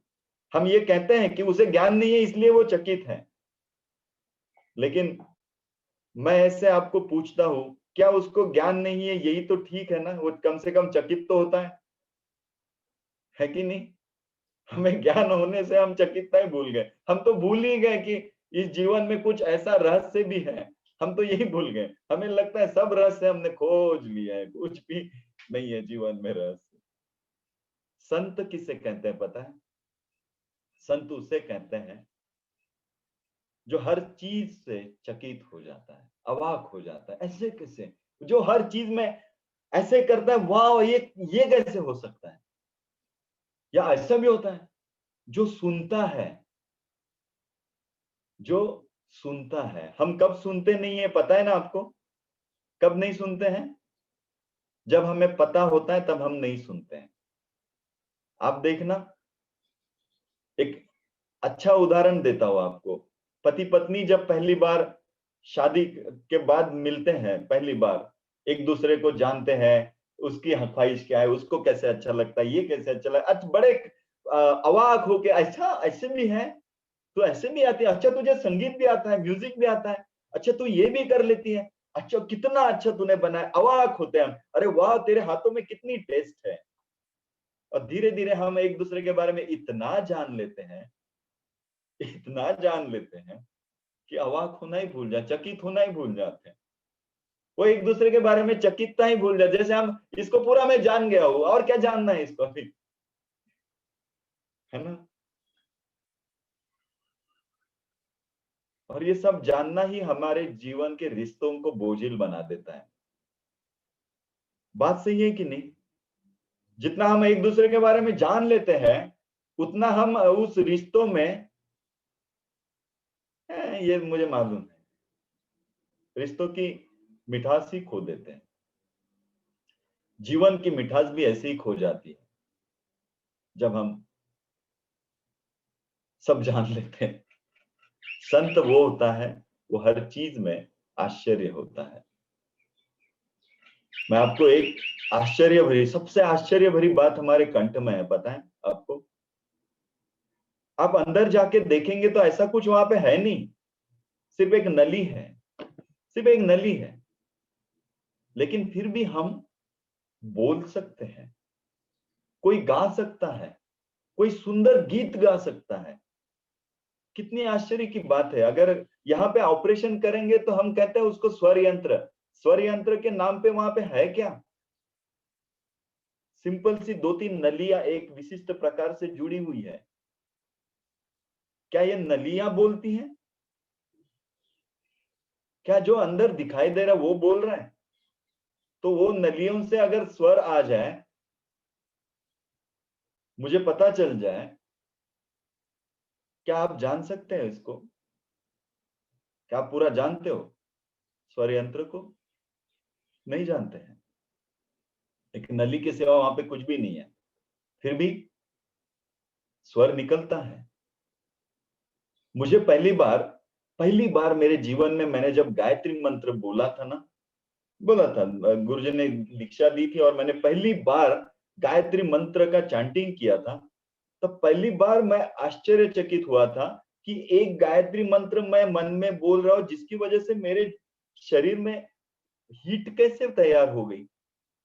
हम ये कहते हैं कि उसे ज्ञान नहीं है इसलिए वो चकित है, लेकिन मैं ऐसे आपको पूछता हूं, क्या उसको ज्ञान नहीं है यही तो ठीक है ना? वो कम से कम चकित तो होता है कि नहीं? हमें ज्ञान होने से हम चकितता ही भूल गए। हम तो भूल ही गए कि इस जीवन में कुछ ऐसा रहस्य भी है। हम तो यही भूल गए, हमें लगता है सब रहस्य हमने खोज लिया है, कुछ भी नहीं है जीवन में रहस्य। संत किसे कहते हैं पता है? संत उसे कहते हैं जो हर चीज से चकित हो जाता है, अवाक हो जाता है। ऐसे कैसे? जो हर चीज में ऐसे करता है, वाह ये कैसे हो सकता है? या ऐसा भी होता है जो सुनता है, जो सुनता है। हम कब सुनते नहीं है पता है ना आपको? कब नहीं सुनते हैं? जब हमें पता होता है तब हम नहीं सुनते हैं। आप देखना, एक अच्छा उदाहरण देता हूं आपको। पति पत्नी जब पहली बार शादी के बाद मिलते हैं, पहली बार एक दूसरे को जानते हैं, उसकी ख्वाहिश क्या है, उसको कैसे अच्छा लगता है, ये कैसे अच्छा लगता है, बड़े अवाक होके, अच्छा ऐसे भी है, तो ऐसे भी आती है, अच्छा तुझे संगीत भी आता है, म्यूजिक भी आता है, अच्छा तू ये भी कर लेती है, अच्छा कितना अच्छा तूने बनाया। अवाक होते हैं हम, अरे वाह तेरे हाथों में कितनी टेस्ट है। और धीरे धीरे हम एक दूसरे के बारे में इतना जान लेते हैं, इतना जान लेते हैं कि अवाक होना ही भूल जाए, चकित होना ही भूल जाते हैं। वो एक दूसरे के बारे में चकितता ही भूल जाए, जैसे हम इसको पूरा मैं जान गया हूं, और क्या जानना है इसको अभी, है ना? और ये सब जानना ही हमारे जीवन के रिश्तों को बोझिल बना देता है। बात सही है कि नहीं? जितना हम एक दूसरे के बारे में जान लेते हैं, उतना हम उस रिश्तों में, ये मुझे मालूम है, रिश्तों की मिठास ही खो देते हैं। जीवन की मिठास भी ऐसे ही खो जाती है जब हम सब जान लेते हैं। संत वो होता है, वो हर चीज में आश्चर्य होता है। मैं आपको एक आश्चर्य भरी, सबसे आश्चर्य भरी बात हमारे कंठ में है, पता है आपको? आप अंदर जाके देखेंगे तो ऐसा कुछ वहां पे है नहीं, सिर्फ एक नली है, सिर्फ एक नली है। लेकिन फिर भी हम बोल सकते हैं, कोई गा सकता है, कोई सुंदर गीत गा सकता है। कितनी आश्चर्य की बात है। अगर यहाँ पे ऑपरेशन करेंगे तो हम कहते हैं उसको स्वर यंत्र। स्वर यंत्र के नाम पे वहां पे है क्या? सिंपल सी दो तीन नलियां एक विशिष्ट प्रकार से जुड़ी हुई है। क्या ये नलियां बोलती हैं? क्या जो अंदर दिखाई दे रहा है वो बोल रहा है? तो वो नलियों से अगर स्वर आ जाए, मुझे पता चल जाए, क्या आप जान सकते हैं इसको? क्या आप पूरा जानते हो स्वर यंत्र को? नहीं जानते हैं। एक नली के सिवा वहां पे कुछ भी नहीं है, फिर भी स्वर निकलता है। मुझे पहली बार मेरे जीवन में मैंने जब गायत्री मंत्र बोला था, गुरुजी ने दीक्षा दी थी और मैंने पहली बार गायत्री मंत्र का चैंटिंग किया था, तब पहली बार मैं आश्चर्यचकित हुआ था कि एक गायत्री मंत्र मैं मन में बोल रहा हूं जिसकी वजह से मेरे शरीर में हीट कैसे तैयार हो गई,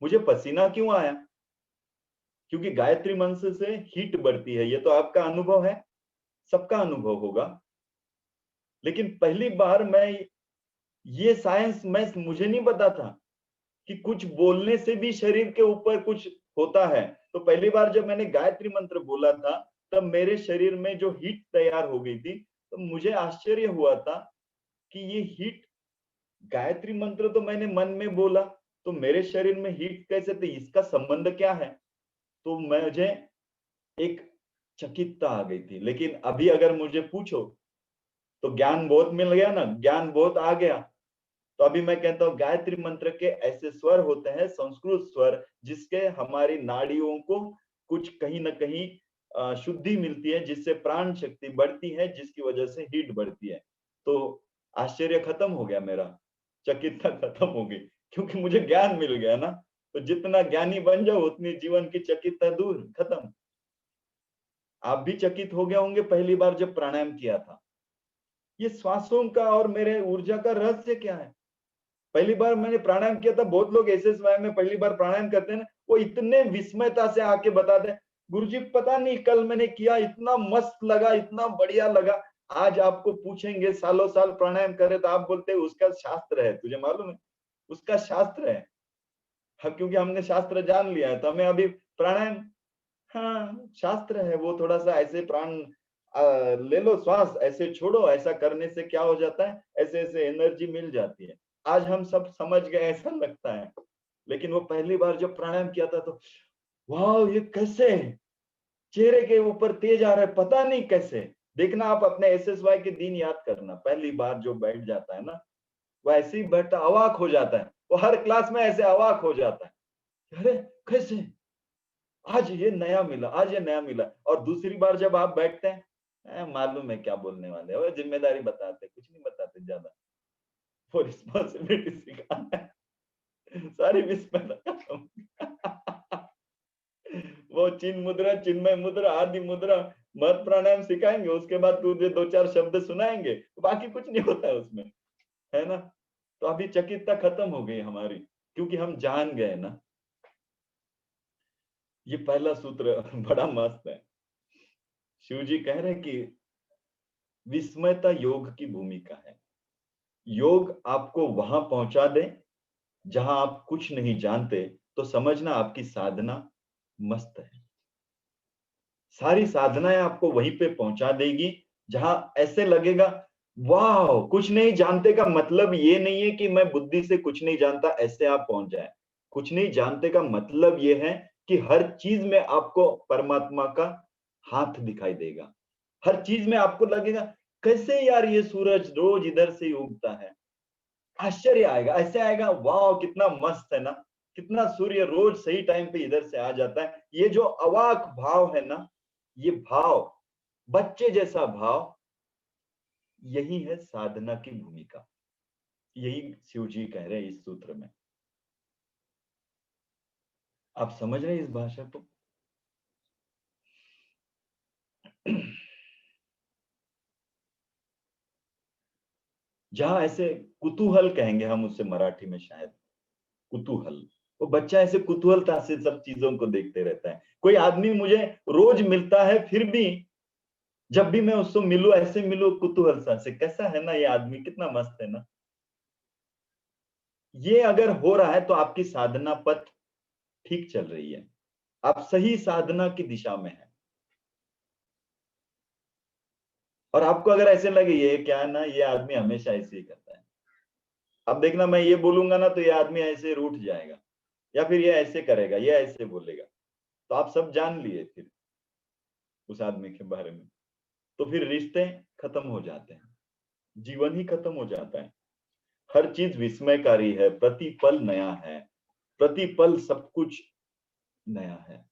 मुझे पसीना क्यों आया? क्योंकि गायत्री मंत्र से हीट बढ़ती है, ये तो आपका अनुभव है, सबका अनुभव होगा। लेकिन पहली बार मैं, ये साइंस मैं मुझे नहीं पता था कि कुछ बोलने से भी शरीर के ऊपर कुछ होता है। तो पहली बार जब मैंने गायत्री मंत्र बोला था, तब मेरे शरीर में जो हीट तैयार हो गई थी, तो मुझे आश्चर्य हुआ था कि ये हीट, गायत्री मंत्र तो मैंने मन में बोला, तो मेरे शरीर में हीट कैसे थी, इसका संबंध क्या है? तो मुझे एक चकितता आ गई थी। लेकिन अभी अगर मुझे पूछो तो ज्ञान बहुत मिल गया ना, ज्ञान बहुत आ गया। तो अभी मैं कहता हूँ गायत्री मंत्र के ऐसे स्वर होते हैं, संस्कृत स्वर, जिसके हमारी नाड़ियों को कुछ कहीं ना कहीं शुद्धि मिलती है, जिससे प्राण शक्ति बढ़ती है, जिसकी वजह से हीट बढ़ती है। तो आश्चर्य खत्म हो गया मेरा, चकितता खत्म हो गई, क्योंकि मुझे ज्ञान मिल गया ना। तो जितना ज्ञानी बन जाओ उतनी जीवन की चकितता दूर, खत्म। आप भी चकित हो गए होंगे पहली बार जब प्राणायाम किया था। ये श्वासों का और मेरे ऊर्जा का रहस्य क्या है? पहली बार मैंने प्राणायाम किया था, बहुत लोग एसएसवाई में पहली बार प्राणायाम करते हैं ना, वो इतने विस्मयता से आके बताते हैं, गुरुजी पता नहीं कल मैंने किया, इतना मस्त लगा, इतना बढ़िया लगा। आज आपको पूछेंगे सालों साल प्राणायाम करे तो आप बोलते हैं उसका शास्त्र है, तुझे मालूम है उसका शास्त्र है। हाँ, क्योंकि हमने शास्त्र जान लिया है, तो हमें अभी प्राणायाम, हाँ शास्त्र है, वो थोड़ा सा ऐसे प्राण ले लो श्वास, ऐसे छोड़ो, ऐसा करने से क्या हो जाता है, ऐसे ऐसे एनर्जी मिल जाती है। आज हम सब समझ गए ऐसा लगता है, लेकिन वो पहली बार जब प्राणायाम किया था तो वाह, ये कैसे चेहरे के ऊपर तेज आ रहा है, पता नहीं कैसे। देखना, आप अपने एसएसवाई के दिन याद करना, पहली बार जो बैठ जाता है ना, वो ऐसे ही बैठता, अवाक हो जाता है। वो हर क्लास में ऐसे अवाक हो जाता है, अरे कैसे, आज ये नया मिला, आज ये नया मिला। और दूसरी बार जब आप बैठते हैं, मालूम है क्या बोलने वाले, वो जिम्मेदारी बताते, कुछ नहीं बताते ज्यादा, वो रिस्पॉन्सिबिलिटी सिखाना है, सारी विस्मृत वो चिन्ह मुद्रा, चिन्मय मुद्रा, आदि मुद्रा, मत प्राणायाम सिखाएंगे, उसके बाद तुझे दो चार शब्द सुनाएंगे, बाकी कुछ नहीं होता है उसमें, है ना। तो अभी चकितता खत्म हो गई हमारी, क्योंकि हम जान गए ना। ये पहला सूत्र बड़ा मस्त है। शिव जी कह रहे कि विस्मयता योग की भूमिका है। योग आपको वहां पहुंचा दे जहां आप कुछ नहीं जानते, तो समझना आपकी साधना मस्त है। सारी साधनाएं आपको वहीं पे पहुंचा देगी जहां ऐसे लगेगा, वाह, कुछ नहीं जानते का मतलब ये नहीं है कि मैं बुद्धि से कुछ नहीं जानता, ऐसे आप पहुंच जाए। कुछ नहीं जानते का मतलब ये है कि हर चीज में आपको परमात्मा का हाथ दिखाई देगा। हर चीज में आपको लगेगा, कैसे यार ये सूरज रोज इधर से ही उगता है, आश्चर्य आएगा, ऐसे आएगा, वाह कितना मस्त है ना, कितना सूर्य रोज सही टाइम पे इधर से आ जाता है। ये जो अवाक भाव है ना, ये भाव, बच्चे जैसा भाव, यही है साधना की भूमिका। यही शिव जी कह रहे हैं इस सूत्र में। आप समझ रहे हैं इस भाषा को? जहां ऐसे कुतूहल कहेंगे हम उससे मराठी में शायद, कुतूहल, वो बच्चा ऐसे कुतूहलता से सब चीजों को देखते रहता है। कोई आदमी मुझे रोज मिलता है, फिर भी जब भी मैं उससे मिलूं, ऐसे मिलूं कुतूहल सा से, कैसा है ना ये आदमी, कितना मस्त है ना। ये अगर हो रहा है तो आपकी साधना पथ ठीक चल रही है, आप सही साधना की दिशा में है। और आपको अगर ऐसे लगे ये क्या है ना, ये आदमी हमेशा ऐसे ही करता है, अब देखना मैं ये बोलूंगा ना तो ये आदमी ऐसे रूठ जाएगा, या फिर ये ऐसे करेगा, ये ऐसे बोलेगा, तो आप सब जान लिए फिर उस आदमी के बारे में। तो फिर रिश्ते खत्म हो जाते हैं, जीवन ही खत्म हो जाता है। हर चीज विस्मयकारी है, प्रतिपल नया है, प्रतिपल सब कुछ नया है।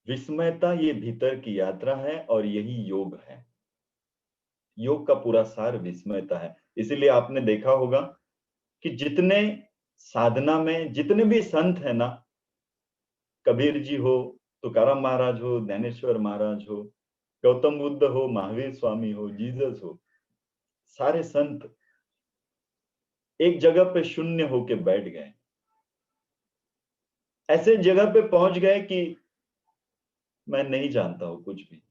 विस्मयता ये भीतर की यात्रा है, और यही योग है। योग का पूरा सार विस्मयता है। इसीलिए आपने देखा होगा कि जितने साधना में जितने भी संत है ना, कबीर जी हो, तुकाराम महाराज हो, ज्ञानेश्वर महाराज हो, गौतम बुद्ध हो, महावीर स्वामी हो, जीसस हो, सारे संत एक जगह पे शून्य होके बैठ गए, ऐसे जगह पे पहुंच गए कि मैं नहीं जानता हूं कुछ भी।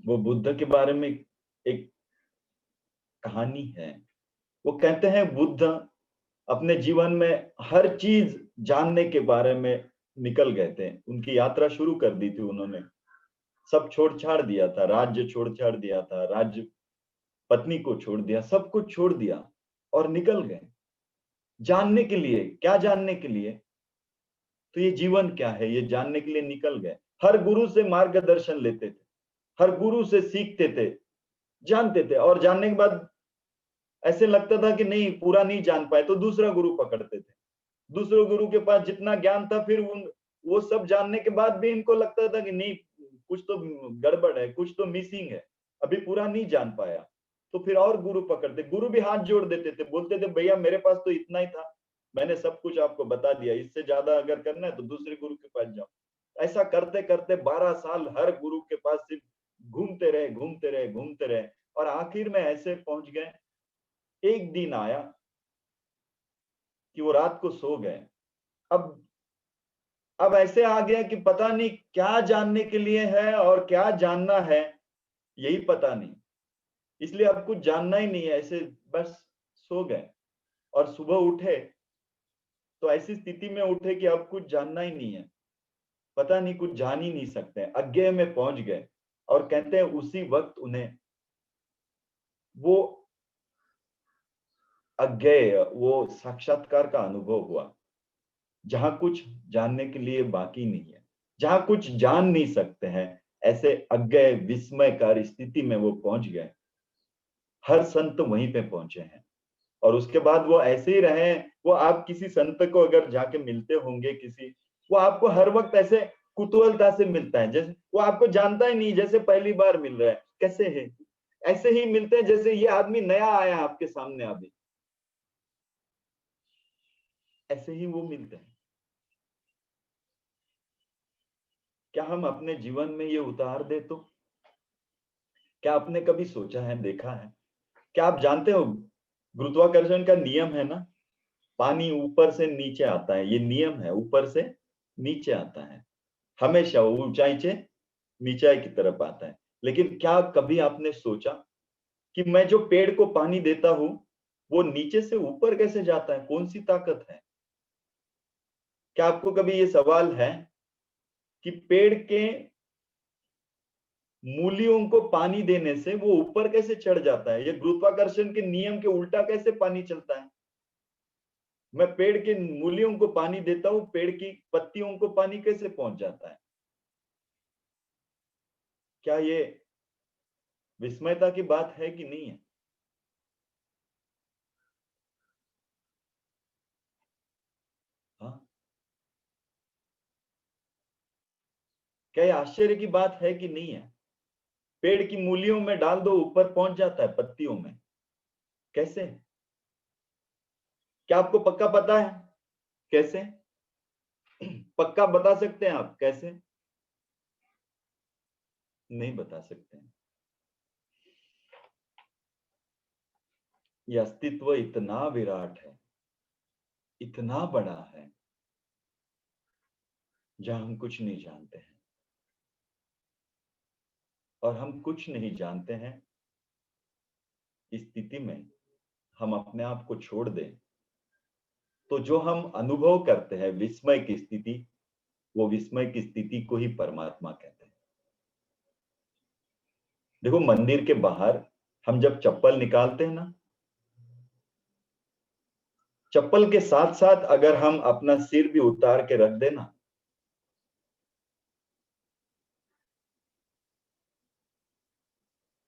वो बुद्ध के बारे में एक कहानी है। वो कहते हैं बुद्ध अपने जीवन में हर चीज जानने के बारे में निकल गए थे, उनकी यात्रा शुरू कर दी थी उन्होंने, सब छोड़ छाड़ दिया था, राज्य छोड़ छाड़ दिया था, राज्य, पत्नी को छोड़ दिया, सब कुछ छोड़ दिया और निकल गए जानने के लिए। क्या जानने के लिए? तो ये जीवन क्या है ये जानने के लिए निकल गए। हर गुरु से मार्गदर्शन लेते थे, हर गुरु से सीखते थे, जानते थे, और जानने के बाद ऐसे लगता था कि नहीं, पूरा नहीं जान पाए तो दूसरा गुरु पकड़ते थे। दूसरे गुरु के पास जितना ज्ञान था, फिर उन वो सब जानने के बाद भी इनको लगता था कि नहीं, कुछ तो गड़बड़ है, कुछ तो मिसिंग है, अभी पूरा नहीं जान पाया। तो फिर और गुरु पकड़ते, गुरु भी हाथ जोड़ देते थे, बोलते थे भैया मेरे पास तो इतना ही था, मैंने सब कुछ आपको बता दिया, इससे ज्यादा अगर करना है तो दूसरे गुरु के पास जाओ। ऐसा करते करते 12 साल हर गुरु के पास सिर्फ घूमते रहे, घूमते रहे, घूमते रहे, और आखिर में ऐसे पहुंच गए, एक दिन आया कि वो रात को सो गए। अब ऐसे आ गया कि पता नहीं क्या जानने के लिए है और क्या जानना है, यही पता नहीं। इसलिए अब कुछ जानना ही नहीं है, ऐसे बस सो गए। और सुबह उठे तो ऐसी स्थिति में उठे कि अब कुछ जानना ही नहीं है। पता नहीं, कुछ जान ही नहीं सकते, अज्ञेय में पहुंच गए। और कहते हैं उसी वक्त उन्हें वो अज्ञेय, वो साक्षात्कार का अनुभव हुआ, जहां कुछ जानने के लिए बाकी नहीं है, जहां कुछ जान नहीं सकते हैं, ऐसे अज्ञेय विस्मयकारी स्थिति में वो पहुंच गए। हर संत वहीं पे पहुंचे हैं, और उसके बाद वो ऐसे ही रहे। वो आप किसी संत को अगर जाके मिलते होंगे किसी, वो आपको हर वक्त ऐसे कुतूहलता से मिलता है, जैसे वो आपको जानता ही नहीं, जैसे पहली बार मिल रहा है, कैसे है, ऐसे ही मिलते हैं जैसे ये आदमी नया आया आपके सामने अभी, ऐसे ही वो मिलते हैं। क्या हम अपने जीवन में ये उतार दे तो? क्या आपने कभी सोचा है, देखा है? क्या आप जानते हो गुरुत्वाकर्षण का नियम है ना, पानी ऊपर से नीचे आता है, ये नियम है, ऊपर से नीचे आता है, हमेशा वो ऊंचाई से नीचाई की तरफ आता है। लेकिन क्या कभी आपने सोचा कि मैं जो पेड़ को पानी देता हूं, वो नीचे से ऊपर कैसे जाता है? कौन सी ताकत है? क्या आपको कभी ये सवाल है कि पेड़ के मूलियों को पानी देने से वो ऊपर कैसे चढ़ जाता है? ये गुरुत्वाकर्षण के नियम के उल्टा कैसे पानी चलता है? मैं पेड़ के मूलियों को पानी देता हूं, पेड़ की पत्तियों को पानी कैसे पहुंच जाता है? क्या ये विस्मयता की बात है कि नहीं है? हाँ, क्या ये आश्चर्य की बात है कि नहीं है? पेड़ की मूलियों में डाल दो, ऊपर पहुंच जाता है, पत्तियों में। कैसे? क्या आपको पक्का पता है कैसे? पक्का बता सकते हैं आप कैसे? नहीं बता सकते हैं। ये अस्तित्व इतना विराट है, इतना बड़ा है, जहां हम कुछ नहीं जानते हैं। और हम कुछ नहीं जानते हैं, इस स्थिति में हम अपने आप को छोड़ दें, तो जो हम अनुभव करते हैं विस्मय की स्थिति, वो विस्मय की स्थिति को ही परमात्मा कहते हैं। देखो, मंदिर के बाहर हम जब चप्पल निकालते हैं ना, चप्पल के साथ साथ अगर हम अपना सिर भी उतार के रख देना,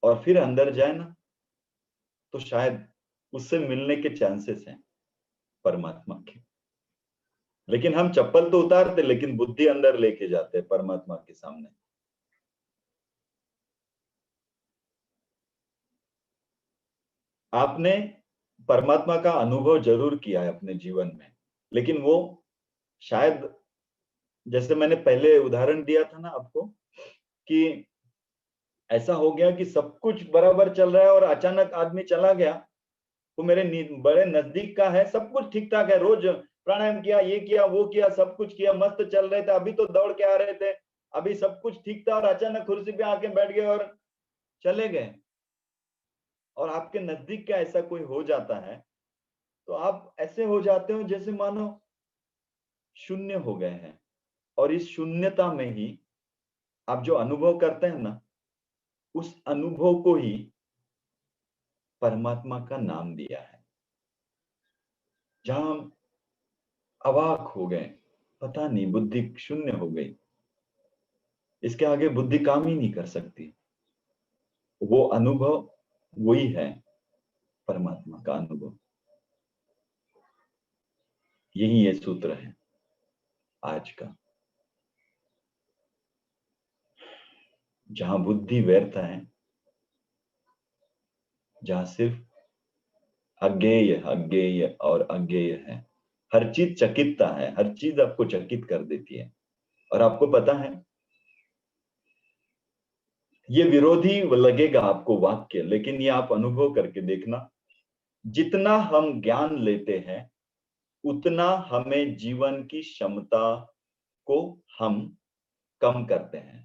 और फिर अंदर जाए ना, तो शायद उससे मिलने के चांसेस हैं परमात्मा के। लेकिन हम चप्पल तो उतारते, लेकिन बुद्धि अंदर लेके जाते हैं परमात्मा के सामने। आपने परमात्मा का अनुभव जरूर किया है अपने जीवन में, लेकिन वो शायद, जैसे मैंने पहले उदाहरण दिया था ना आपको, कि ऐसा हो गया कि सब कुछ बराबर चल रहा है और अचानक आदमी चला गया। वो मेरे बड़े नजदीक का है, सब कुछ ठीक ठाक है, रोज प्राणायाम किया, ये किया, वो किया, सब कुछ किया, मस्त चल रहे थे, अभी तो दौड़ के आ रहे थे, अभी सब कुछ ठीक था, और अचानक कुर्सी पे आके बैठ गए और चले गए। और आपके नजदीक का ऐसा कोई हो जाता है, तो आप ऐसे हो जाते हो जैसे मानो शून्य हो गए हैं। और इस शून्यता में ही आप जो अनुभव करते हैं ना, उस अनुभव को ही परमात्मा का नाम दिया है। जहां हम अवाक हो गए, पता नहीं, बुद्धि शून्य हो गई, इसके आगे बुद्धि काम ही नहीं कर सकती। वो अनुभव वही है, परमात्मा का अनुभव। यही ये सूत्र है आज का। जहां बुद्धि व्यर्थ है, जहां सिर्फ अज्ञेय अज्ञेय और अज्ञेय है, हर चीज चकितता है, हर चीज आपको चकित कर देती है। और आपको पता है, ये विरोधी लगेगा आपको वाक्य, लेकिन ये आप अनुभव करके देखना, जितना हम ज्ञान लेते हैं, उतना हमें जीवन की क्षमता को हम कम करते हैं।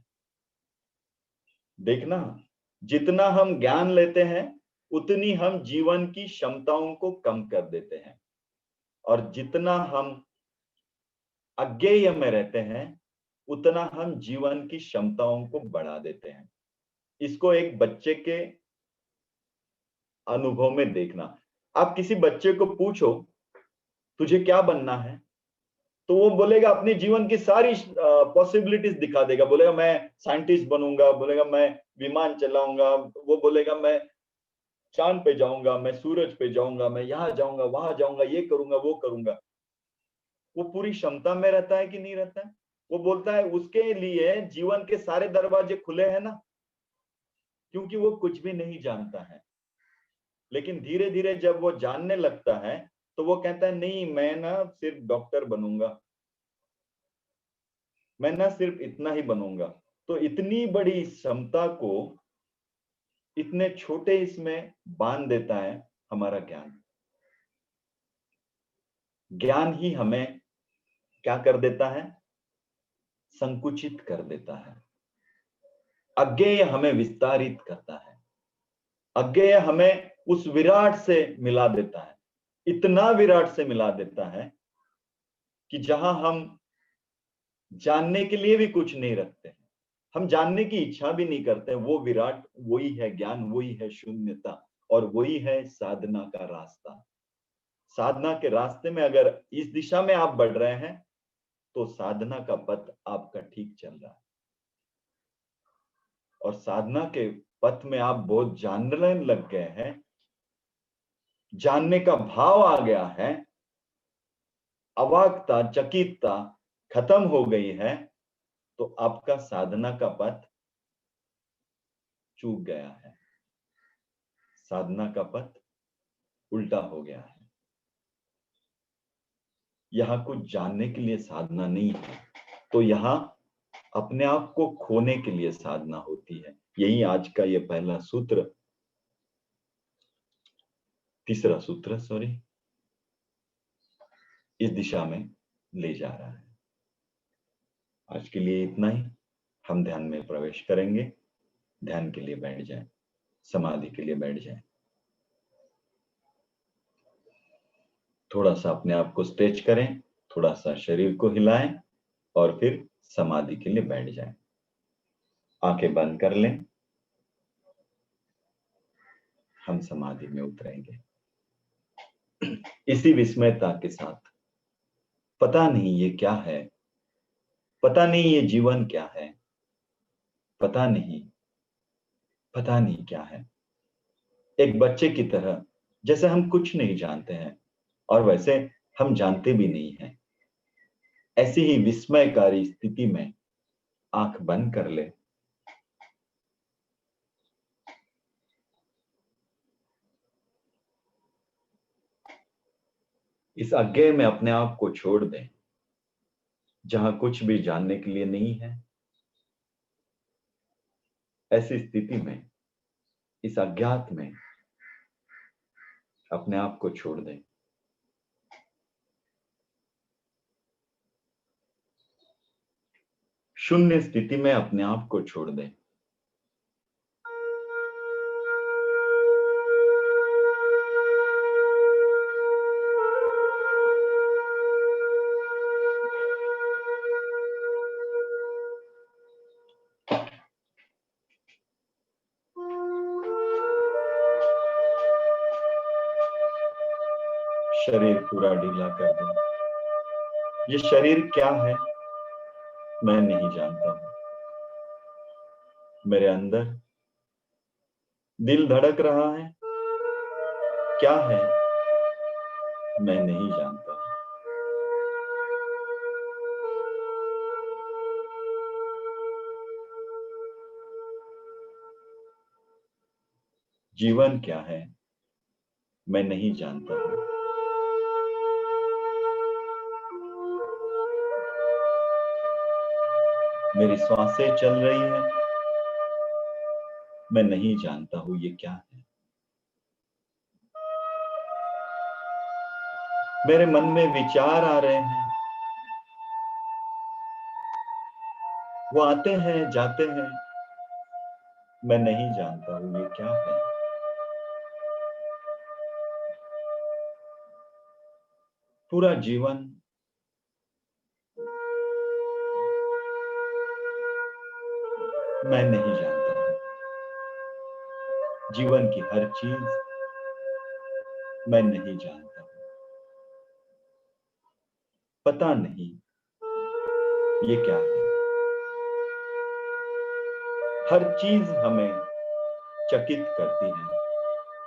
देखना, जितना हम ज्ञान लेते हैं, उतनी हम जीवन की क्षमताओं को कम कर देते हैं। और जितना हम अज्ञेय में रहते हैं, उतना हम जीवन की क्षमताओं को बढ़ा देते हैं। इसको एक बच्चे के अनुभव में देखना। आप किसी बच्चे को पूछो तुझे क्या बनना है, तो वो बोलेगा अपने जीवन की सारी पॉसिबिलिटीज दिखा देगा। बोलेगा मैं साइंटिस्ट बनूंगा, बोलेगा मैं विमान चलाऊंगा, वो बोलेगा मैं चांद पे जाऊंगा, मैं सूरज पे जाऊंगा, मैं यहाँ जाऊंगा, वहां जाऊंगा, ये करूंगा, वो करूंगा। वो पूरी क्षमता में रहता है कि नहीं रहता है? वो बोलता है उसके लिए जीवन के सारे दरवाजे खुले हैं ना, क्योंकि वो कुछ भी नहीं जानता है। लेकिन धीरे धीरे जब वो जानने लगता है तो वो कहता है नहीं, मैं ना सिर्फ डॉक्टर बनूंगा, मैं ना सिर्फ इतना ही बनूंगा। तो इतनी बड़ी क्षमता को इतने छोटे इसमें बांध देता है हमारा ज्ञान। ज्ञान ही हमें क्या कर देता है? संकुचित कर देता है। अज्ञेय हमें विस्तारित करता है। अज्ञेय हमें उस विराट से मिला देता है। इतना विराट से मिला देता है कि जहां हम जानने के लिए भी कुछ नहीं रखते हैं, हम जानने की इच्छा भी नहीं करते। वो विराट वही है ज्ञान, वही है शून्यता, और वही है साधना का रास्ता। साधना के रास्ते में अगर इस दिशा में आप बढ़ रहे हैं तो साधना का पथ आपका ठीक चल रहा है। और साधना के पथ में आप बहुत जानने लग गए हैं, जानने का भाव आ गया है, अवाकता चकितता खत्म हो गई है, तो आपका साधना का पथ चूक गया है। साधना का पथ उल्टा हो गया है। यहां कुछ जानने के लिए साधना नहीं है, तो यहां अपने आप को खोने के लिए साधना होती है। यही आज का ये पहला सूत्र, तीसरा सूत्र सॉरी, इस दिशा में ले जा रहा है। आज के लिए इतना ही। हम ध्यान में प्रवेश करेंगे। ध्यान के लिए बैठ जाएं, समाधि के लिए बैठ जाएं। थोड़ा सा अपने आप को स्ट्रेच करें, थोड़ा सा शरीर को हिलाएं और फिर समाधि के लिए बैठ जाएं। आंखें बंद कर लें। हम समाधि में उतरेंगे इसी विस्मयता के साथ। पता नहीं ये क्या है, पता नहीं ये जीवन क्या है, पता नहीं, पता नहीं क्या है। एक बच्चे की तरह, जैसे हम कुछ नहीं जानते हैं और वैसे हम जानते भी नहीं हैं, ऐसी ही विस्मयकारी स्थिति में आंख बंद कर ले। इस अज्ञेय में अपने आप को छोड़ दें, जहां कुछ भी जानने के लिए नहीं है। ऐसी स्थिति में, इस अज्ञात में अपने आप को छोड़ दें। शून्य स्थिति में अपने आप को छोड़ दें। शरीर पूरा ढीला कर दें। ये शरीर क्या है मैं नहीं जानता हूं। मेरे अंदर दिल धड़क रहा है, क्या है मैं नहीं जानता हूं। जीवन क्या है मैं नहीं जानता हूं। मेरी सांसें चल रही हैं, मैं नहीं जानता हूं ये क्या है। मेरे मन में विचार आ रहे हैं, वो आते हैं जाते हैं, मैं नहीं जानता हूं ये क्या है। पूरा जीवन मैं नहीं जानता हूं। जीवन की हर चीज मैं नहीं जानता हूं। पता नहीं ये क्या है। हर चीज हमें चकित करती है।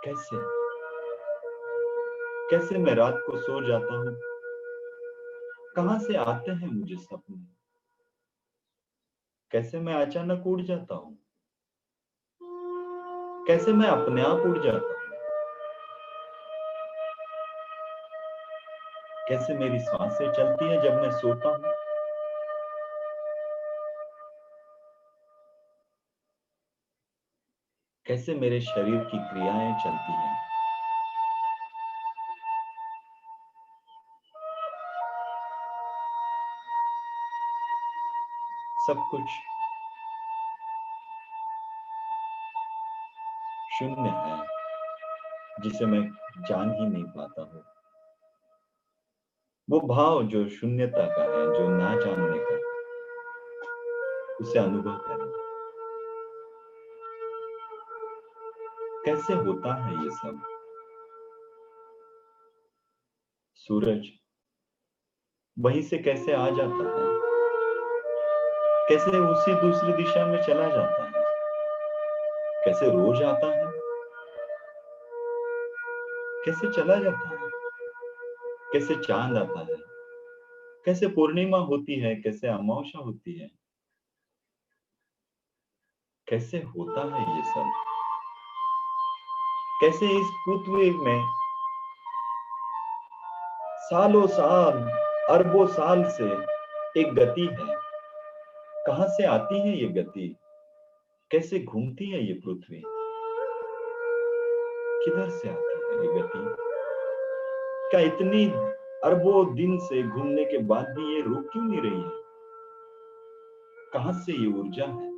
कैसे कैसे मैं रात को सो जाता हूं, कहां से आते हैं मुझे सपने, कैसे मैं अचानक उड़ जाता हूं, कैसे मैं अपने आप उड़ जाता हूं, कैसे मेरी सांसें चलती है जब मैं सोता हूं, कैसे मेरे शरीर की क्रियाएं चलती हैं। सब कुछ शून्य है जिसे मैं जान ही नहीं पाता हूं। वो भाव जो शून्यता का है, जो ना जानने का, उसे अनुभव करें। कैसे होता है ये सब। सूरज वहीं से कैसे आ जाता है, कैसे उसी दूसरी दिशा में चला जाता है, कैसे रोज आता है, कैसे चला जाता है, कैसे चांद आता है, कैसे पूर्णिमा होती है, कैसे अमावस्या होती है। कैसे होता है ये सब। कैसे इस पृथ्वी में सालों साल, अरबों साल से एक गति है। कहां से आती है ये गति, कैसे घूमती है ये पृथ्वी, किधर से आती है ये गति। क्या इतनी अरबों दिन से घूमने के बाद भी ये रुक क्यों नहीं रही है। कहां से ये ऊर्जा है,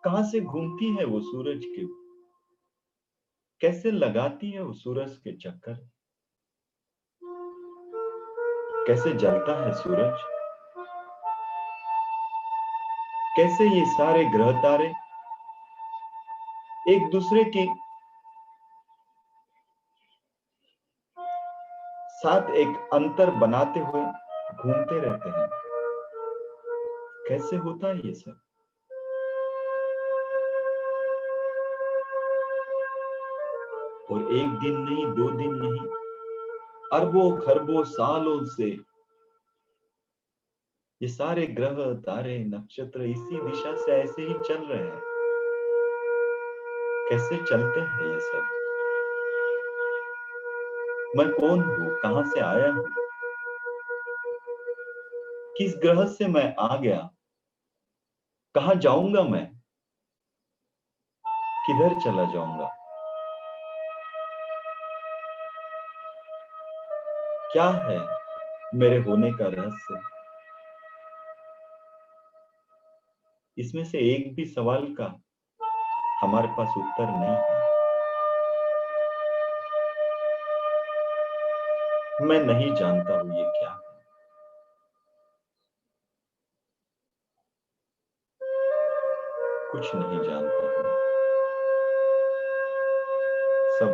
कहां से घूमती है वो सूरज के, कैसे लगाती है वो सूरज के चक्कर, कैसे जलता है सूरज, कैसे ये सारे ग्रह तारे एक दूसरे के साथ एक अंतर बनाते हुए घूमते रहते हैं। कैसे होता है ये सब। और एक दिन नहीं, दो दिन नहीं, अरबों खरबों सालों से ये सारे ग्रह तारे नक्षत्र इसी दिशा से ऐसे ही चल रहे हैं। कैसे चलते हैं ये सब। मैं कौन हूं, कहां से आया हूं, किस ग्रह से मैं आ गया, कहां जाऊंगा मैं, किधर चला जाऊंगा। क्या है मेरे होने का रहस्य। इसमें से एक भी सवाल का हमारे पास उत्तर नहीं है। मैं नहीं जानता हूं ये क्या है। कुछ नहीं जानता हूं। सब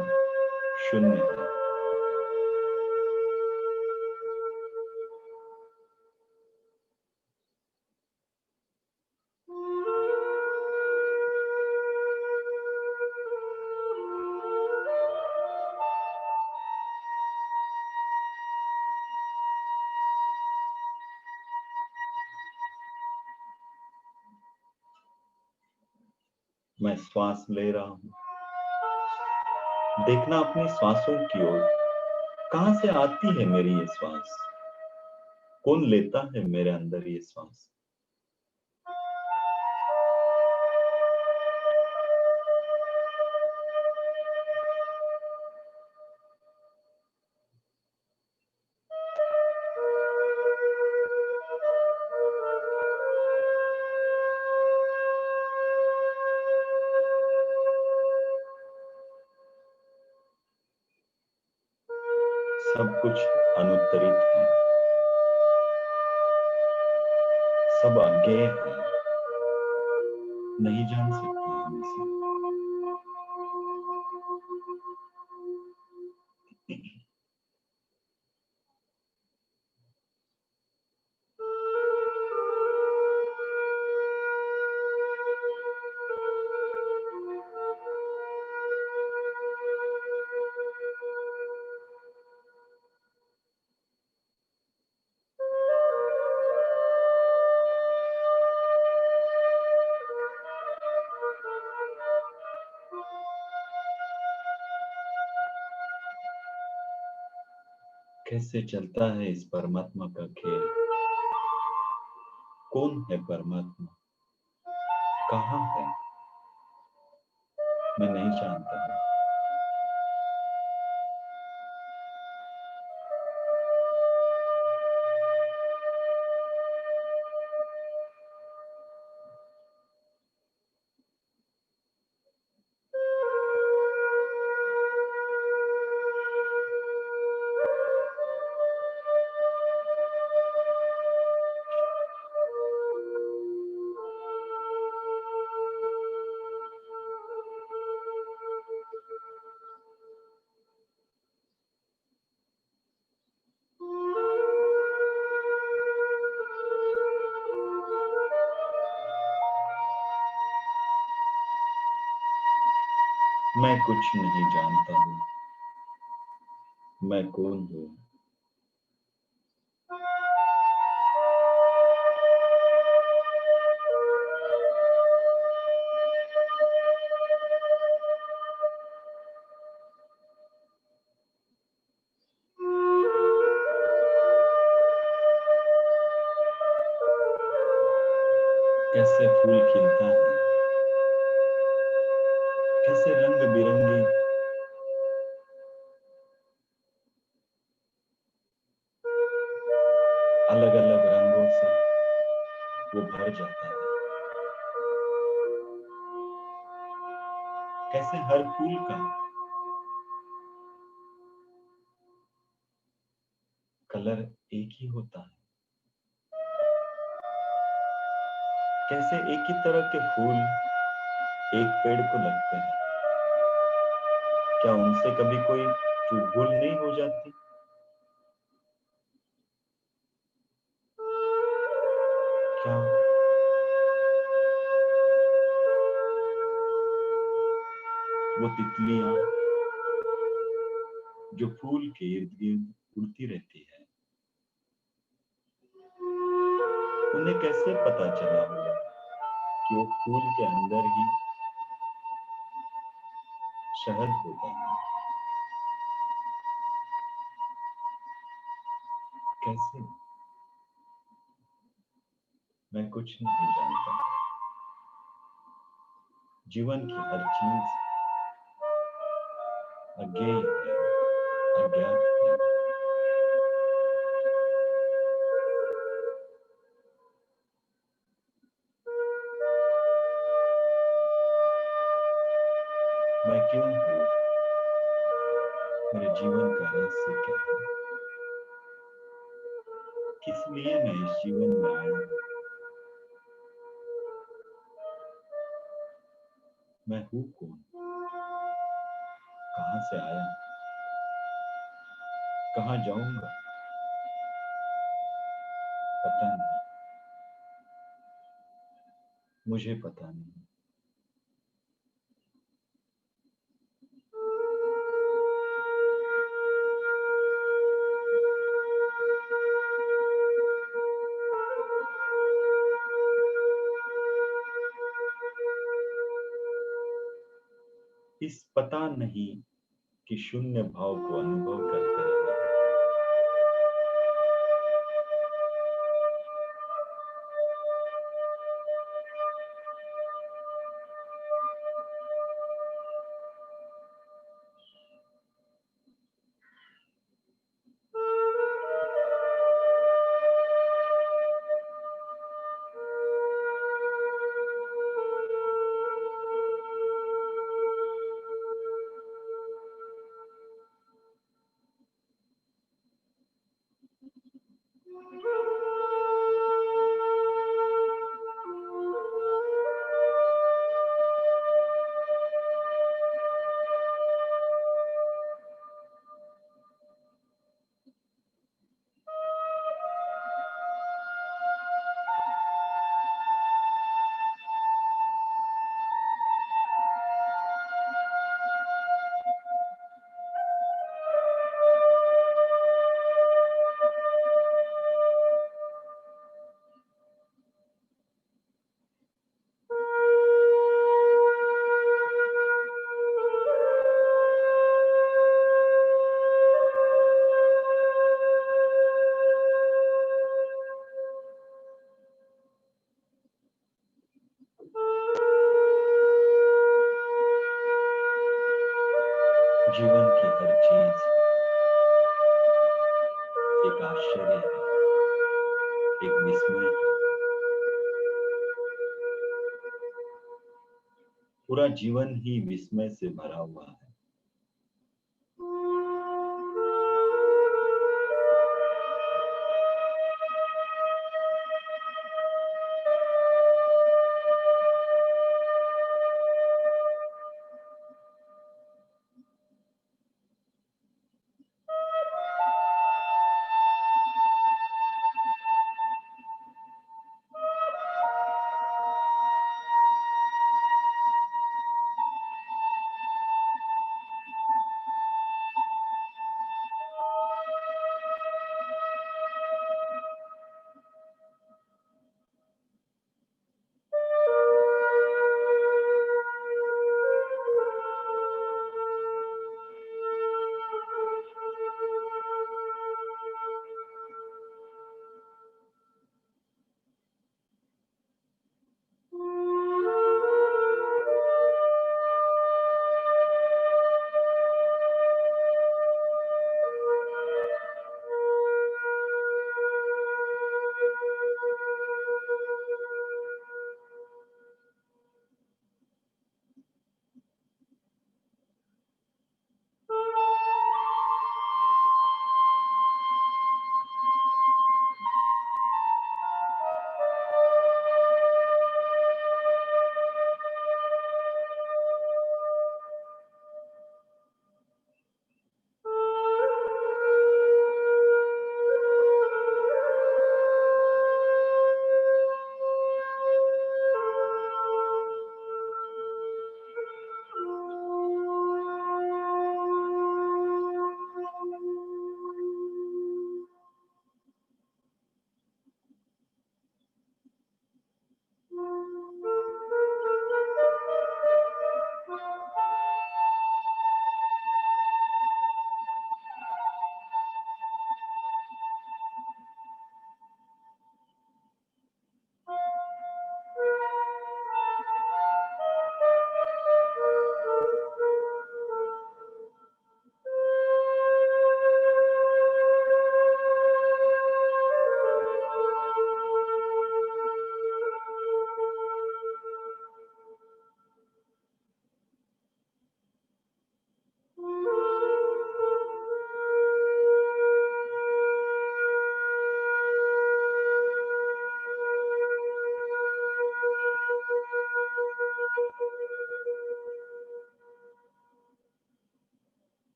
शून्य है। मैं श्वास ले रहा हूं। देखना अपनी श्वासों की ओर। कहां से आती है मेरी ये श्वास, कौन लेता है मेरे अंदर ये श्वास। सब कुछ अनुत्तरित है। सब अज्ञेय है, नहीं जान सकते हम इसे। कैसे चलता है इस परमात्मा का खेल? कौन है परमात्मा, कहाँ है, मैं नहीं जानता हूँ। मैं कुछ नहीं जानता हूँ, मैं कौन हूँ? कैसे फूल खिलता है, कैसे रंग बिरंगी अलग अलग रंगों से वो भर जाता है। कैसे हर फूल का कलर एक ही होता है। कैसे एक ही तरह के फूल एक पेड़ को लगते हैं। क्या उनसे कभी कोई चूक भूल नहीं हो जाती? क्या वो तितलियां जो फूल के इर्द गिर्द उड़ती रहती है, उन्हें कैसे पता चला होगा कि वो फूल के अंदर ही शहद होता है? कैसे? मैं कुछ नहीं जानता। जीवन की हर चीज अज्ञेय है, अज्ञात है। मैं क्यों हूँ? मेरे जीवन का रहस्य क्या है? किस लिए मैं इस जीवन में आया हूँ? मैं हूँ कौन? कहाँ से आया? कहाँ जाऊंगा? पता नहीं, मुझे पता नहीं। इस पता नहीं कि शून्य भाव को अनुभव करते रहे। जीवन की हर चीज एक आश्चर्य है, एक विस्मय है। पूरा जीवन ही विस्मय से भरा हुआ है।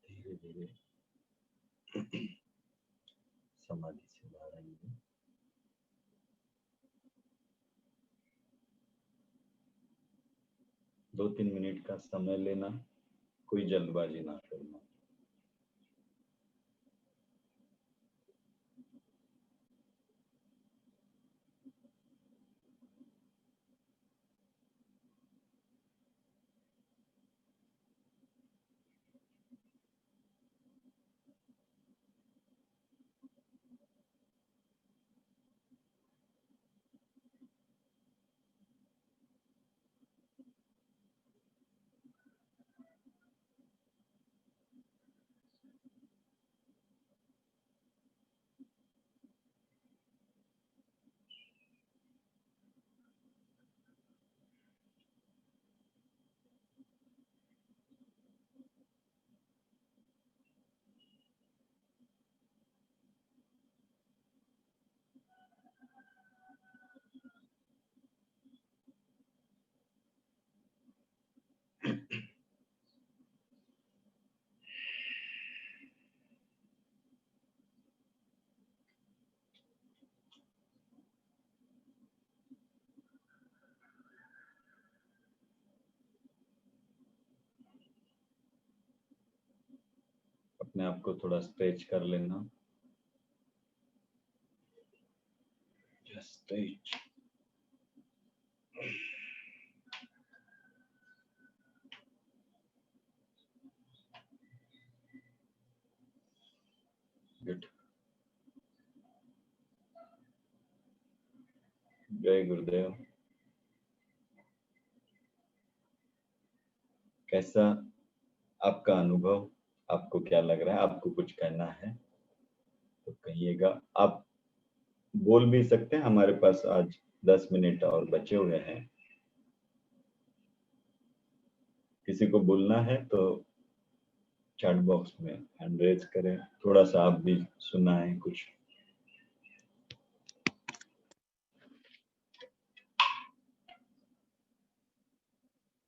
धीरे धीरे समाधि से बाहर आएंगे। दो तीन मिनट का समय लेना, कोई जल्दबाजी ना करना। अपने आप को थोड़ा स्ट्रेच कर लेना। Just stretch. गुड। जय गुरुदेव। कैसा आपका अनुभव? आपको क्या लग रहा है? आपको कुछ कहना है तो कहिएगा। आप बोल भी सकते हैं, हमारे पास आज 10 मिनट और बचे हुए हैं। किसी को बोलना है तो चैट बॉक्स में हैंड रेज करें। थोड़ा सा आप भी सुनाएं कुछ।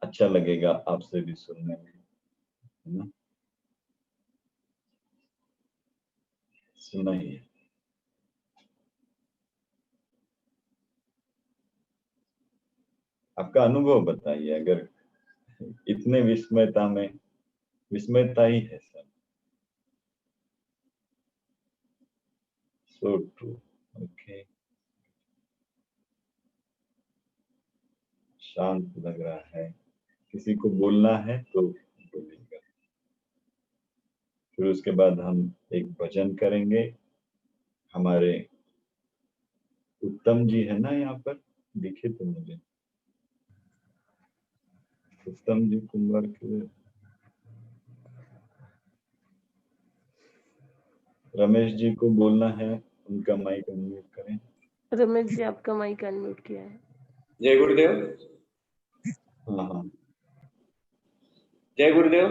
अच्छा लगेगा आपसे भी सुनने में, है ना? सुनाइए। आपका अनुभव बताइए। अगर इतने विस्मयता में, विस्मयता ही है सब। So true. ओके। शांत लग रहा है। किसी को बोलना है तो बोलेगा। फिर उसके बाद हम एक भजन करेंगे। हमारे उत्तम जी है ना यहाँ पर, दिखे तो मुझे उत्तम जी कुंवर के। रमेश जी को बोलना है, उनका माइक अनम्यूट करें। रमेश जी आपका माइक अनम्यूट किया है। जय गुरुदेव। हाँ हाँ। जय गुरुदेव।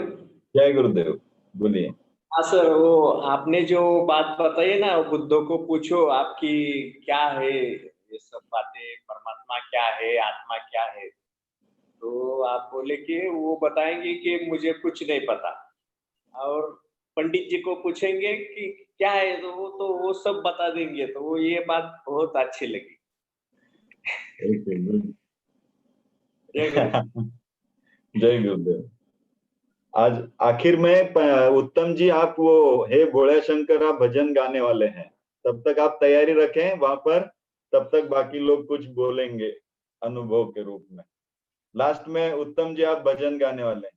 जय गुरुदेव। बोलिए। हाँ सर, वो आपने जो बात बताई ना, बुद्धों को पूछो आपकी क्या है, ये सब बातें, परमात्मा क्या है, आत्मा क्या है, तो आप बोले कि वो बताएंगे कि मुझे कुछ नहीं पता। और पंडित जी को पूछेंगे कि क्या है, तो वो सब बता देंगे। तो वो ये बात बहुत अच्छी लगी। Okay, good. जय गुरु। जय गुरुदेव। आज आखिर में उत्तम जी, आप वो हे भोले शंकर आप भजन गाने वाले हैं, तब तक आप तैयारी रखें वहां पर। तब तक बाकी लोग कुछ बोलेंगे अनुभव के रूप में। लास्ट में उत्तम जी आप भजन गाने वाले हैं,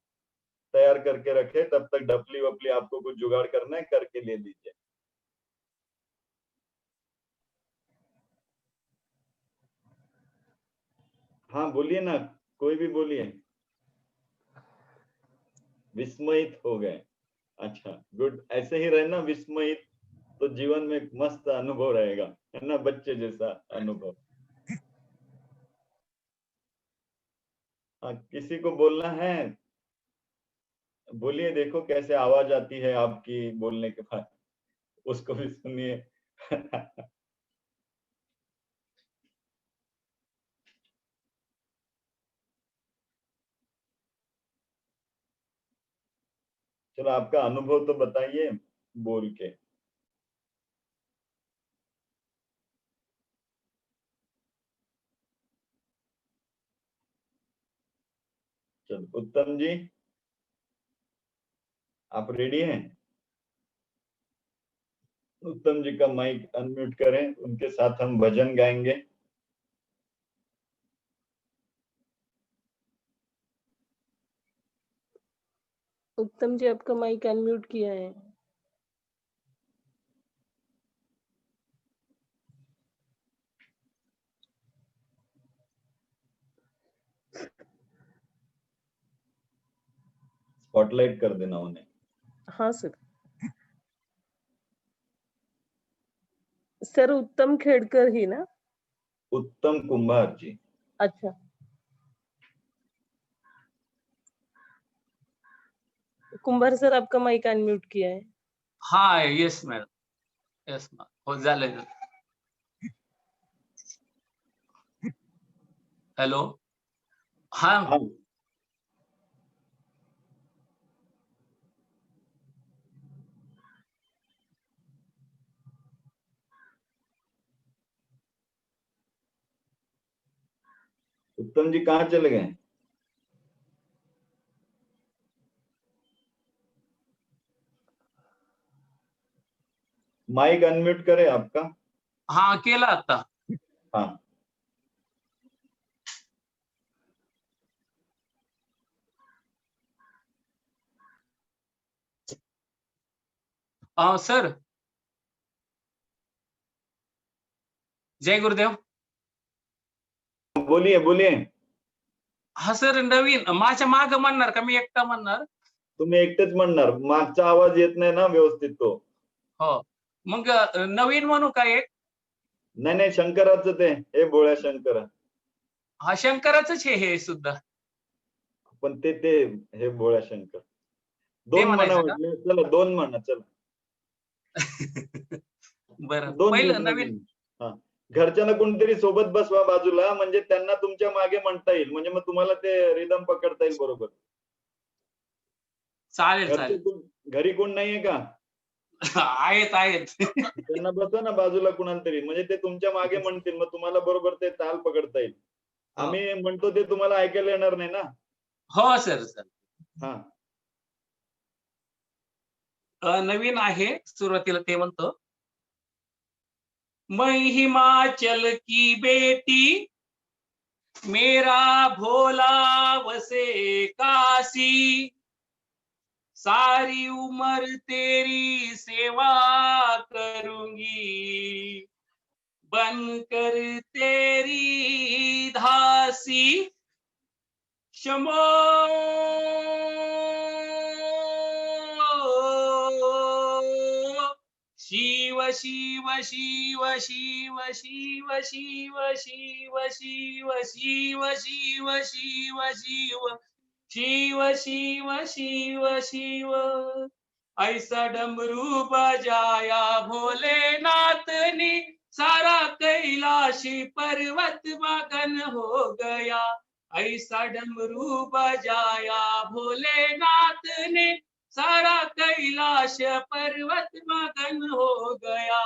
तैयार करके रखे। तब तक डफली वफली आपको कुछ जुगाड़ करना है, करके ले दीजिए। हाँ बोलिए ना, कोई भी बोलिए। विस्मयित हो गए। अच्छा, गुड। ऐसे ही रहना विस्मयित, तो जीवन में एक मस्त अनुभव रहेगा, है ना? बच्चे जैसा अनुभव। हाँ, किसी को बोलना है बोलिए। देखो कैसे आवाज आती है आपकी बोलने के बाद, उसको भी सुनिए। चलो, आपका अनुभव तो बताइए बोल के। चलो उत्तम जी, आप रेडी हैं? उत्तम जी का माइक अनम्यूट करें, उनके साथ हम भजन गाएंगे। उत्तम जी आपका माइक अनम्यूट किया है। स्पॉटलाइट कर देना उन्हें। हाँ सर। सर उत्तम खेड़कर ही ना? उत्तम कुंभार जी। अच्छा, कुंभार सर आपका माइक अनम्यूट किया है। हाँ यस मैडम, यस मैम, हो झालं. हॅलो, हाँ हाँ, उत्तम जी कहाँ चले गए? माइक अनम्यूट करे आपका। हा केला आता। हाँ सर जय गुरुदेव। बोलिए बोलिए। हा सर नवीन माझ्या माग म्हणणार का मी एकटा म्हणणार? तुम्ही एकटेच म्हणणार, मागचा आवाज येत नाही ना व्यवस्थित तो। हो मग नवीन म्हणू का एक? नाही नाही, शंकराचं ते, हे भोळ्या शंकर। हा शंकराचंच हे सुद्धा। पण ते हे भोळ्या शंकर। ते दोन म्हणा म्हणायचं का? म्हटले, चला दोन म्हणा चला। बरं दोन पहिलं म्हणा नवीन। तुम्ही। हा, घरच्यांना कोणतरी सोबत बसवा बाजूला, म्हणजे त्यांना तुमच्या मागे म्हणता येईल, म्हणजे मग तुम्हाला ते रिदम पकडता येईल बरोबर। चालेल चालेल। घरी कोण नाहीये का? आहेत आहेत। त्यांना बसवा ना बाजूला कुणाला तरी, म्हणजे ते तुमच्या मागे म्हणतील, मग तुम्हाला बरोबर ते ताल पकडता येईल। आम्ही म्हणतो ते तुम्हाला ऐकायला येणार नाही ना। हो सर सर। हा नवीन आहे सुरुवातीला ते म्हणतो, मैं हिमाचल की बेटी मेरा भोला बसे काशी, सारी उम्र तेरी सेवा करूंगी, बनकर तेरी दासी, शंभो शिव शिव शिव शिव शिव शिव शिव शिव शिव शिव शिव शिव शिव शिव शिव शिव, ऐसा डमरू बजाया भोलेनाथ ने, सारा कैलाशी पर्वत मगन हो गया। ऐसा डमरू बजाया भोलेनाथ ने, सारा कैलाश पर्वत मगन हो गया।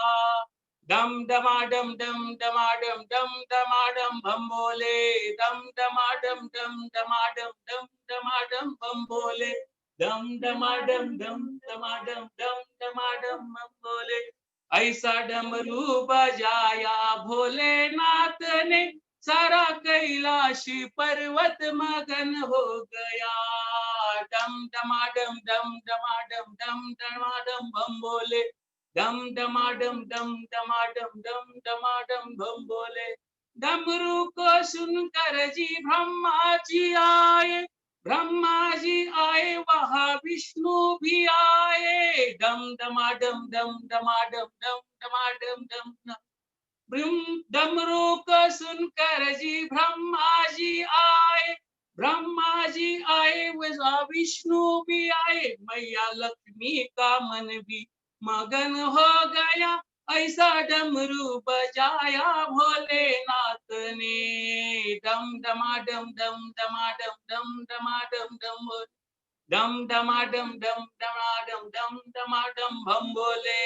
डम डमाडम डम डमाडम डम डमाडम बम बोले, डम डमाडम डम डमाडम डम डमाडम बम बोले, डम डमाडम डम डमाडम डम डमाडम बम बोले। ऐसा डमरू बजाया भोलेनाथ ने, सारा कैलाशी पर्वत मगन हो गया। डम डमाडम डम डमाडम डम डमाडम बम बोले, डम डमाडम डम डमाडम डम डमाडम बम बोले। डमरू को सुनकर जी ब्रह्मा जी आए, ब्रह्मा जी आए वहाँ विष्णु भी आए। डम डमाडम डम डमाडम डम डमाडम डम डमरू को सुनकर जी ब्रह्मा जी आए, ब्रह्मा जी आए वहाँ विष्णु भी आए। मैया लक्ष्मी का मन भी मगन हो गया, ऐसा डमरू बजाया भोलेनाथ ने। डम डमाडम डम डमाडम डम डमाडम डम, डम डमाडम डम डमाडम डम डमाडम बम बोले।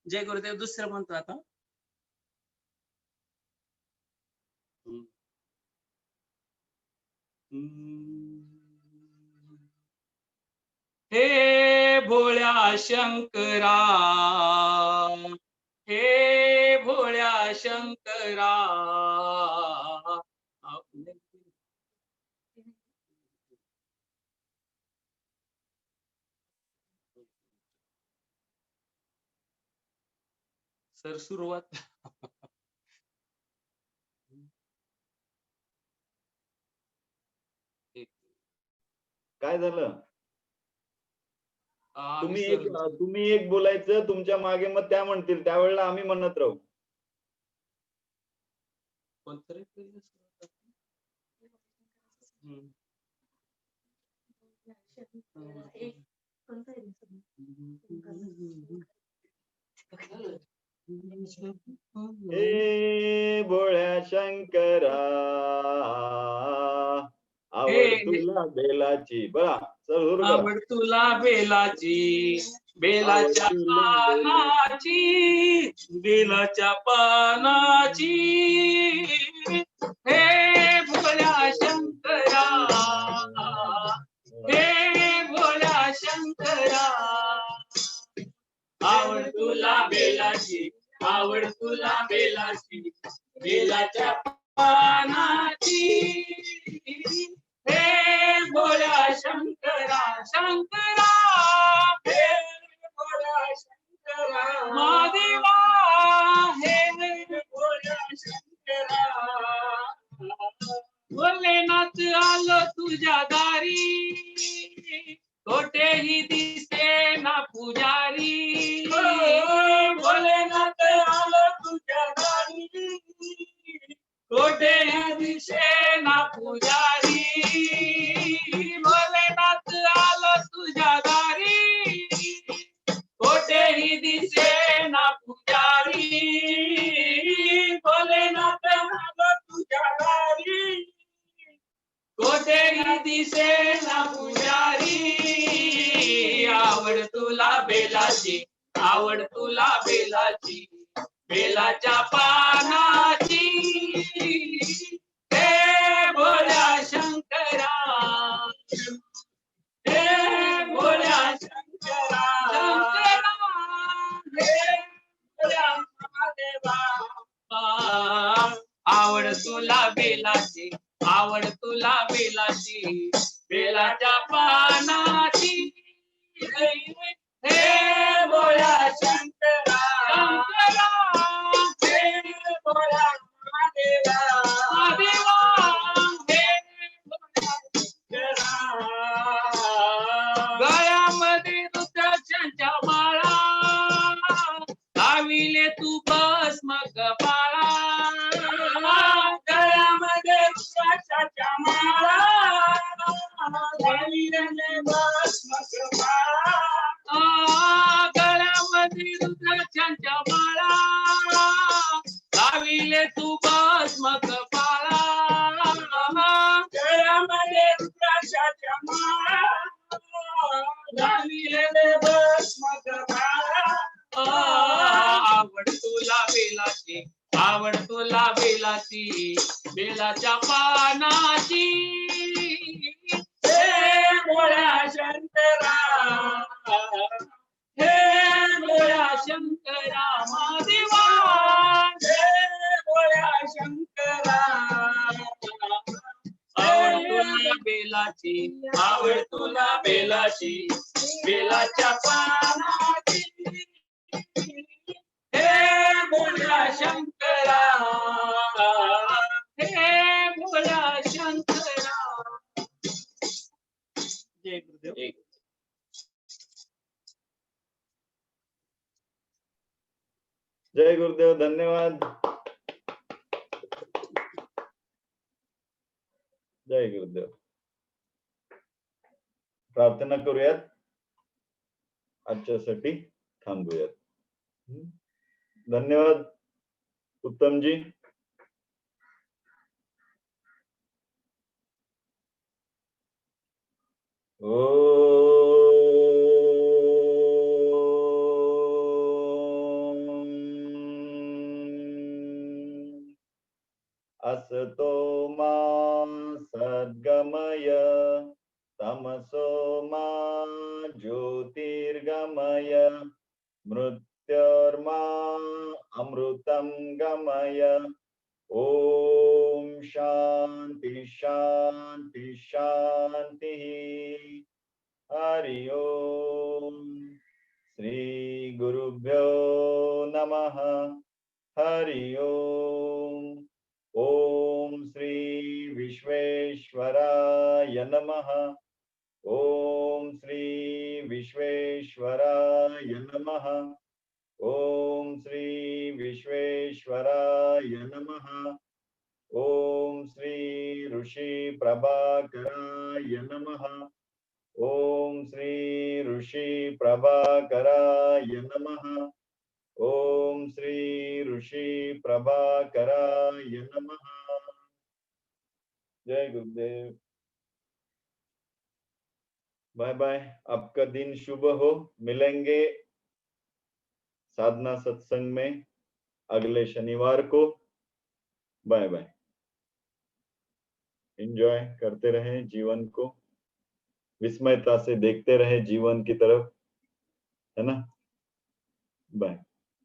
जय गुरुदेव। दुसरं म्हणतो आता। हे भोळ्या शंकरा, हे भोळ्या शंकरा, सर सुरुवात। काय झालं? तुम्ही सर तुम्ही एक बोलायचं, तुमच्या मागे मग त्या म्हणतील, त्यावेळेला आम्ही म्हणत राहू। कोणतरी हे भोळ्या शंकरा, आवड तुला बेलाची, बघा चल आवड तुला बेलाची, बेलाच्या पानाची, बेलाच्या पानाची। हे भोळ्या शंकरा, हे भोळ्या शंकरा, आवड तुला बेलाची, आवड तुला बेलाची, बेलाच्या पानाची. हे भोळ्या शंकरा शंकरा, हे भोळ्या शंकरा महादेवा, हे भोळ्या शंकरा. भोलेनाथ आलो तुझ्या दारी, कोठेही दिसे ना पुजारी. भोलेनाथ आलो तुझ्या दारी, कोठेही दिसे ना पुजारी. भोलेनाथ आलो तुझ्या दारी, कोठेही दिसे ना पुजारी. भोलेनाथ आलो तुझ्या दारी, कोठेही दिसे ना पुजारी. आवड तुला बेलाची, आवड तुला बेलाची, बेलाच्या पानाची. हे भोळ्या शंकरा, हे भोळ्या शंकरा शंकरा, हे भोळ्या महादेवा. आवड तुला बेलाची, आवड तुला बेलाची, बेलाच्या पानाची. हे भोळ्या शंकरा शंकरा, हे भोळ्या महादेवा महादेवा, हे भोळ्या शंकरा. गळ्यामध्ये रुद्राक्षांच्या माळा, लाविले तू भस्म कपाळा. गळ्यामध्ये रुद्राक्षांच्या माळा, लाविले भस्म कपाळा. गळ्यामध्ये रुद्राक्षांच्या माळा, लाविले तू भस्म कपाळा. गळ्यामध्ये रुद्राक्षांच्या माळा, लाविले भस्म कपाळा. आवड तुला बेलाची, आवड तुला बेलाची, बेलाच्या पानाची. हे भोळ्या शंकरा, हे भोळ्या शंकरा महादेवा, हे भोळ्या शंकरा. आवड तुला बेलाची, आवड तुला बेलाची, बेलाच्या पानाची. हे भोळ्या शंकरा, हे भोळ्या शंकरा. जय गुरुदेव. जय गुरुदेव. धन्यवाद. जय गुरुदेव. प्रार्थना करूयात, आजच्यासाठी थांबूयात. धन्यवाद उत्तम जी. असतो मा सद्गमय, तमसो मा ज्योतिर्गमय, मृत्योर्मा अमृतं गमय. ओम शांति शांति शांति. हरि ओम. श्री गुरुभ्यो नमः. हरि ओम. ओम श्री विश्वेश्वराय नमः. ओम श्री विश्वेश्वराय नमः. ओम श्री विश्वेश्वराय नमः. ओम श्री ऋषि प्रभाकराय नमः. ओम श्री ऋषि प्रभाकराय नमः. ओम श्री ऋषि प्रभाकराय नमः. जय गुरुदेव. Bye bye. आपका दिन शुभ हो. मिलेंगे साधना सत्संग में अगले शनिवार को. Bye bye. एंजॉय करते रहें जीवन को, विस्मयता से देखते रहे जीवन की तरफ, है ना. बाय.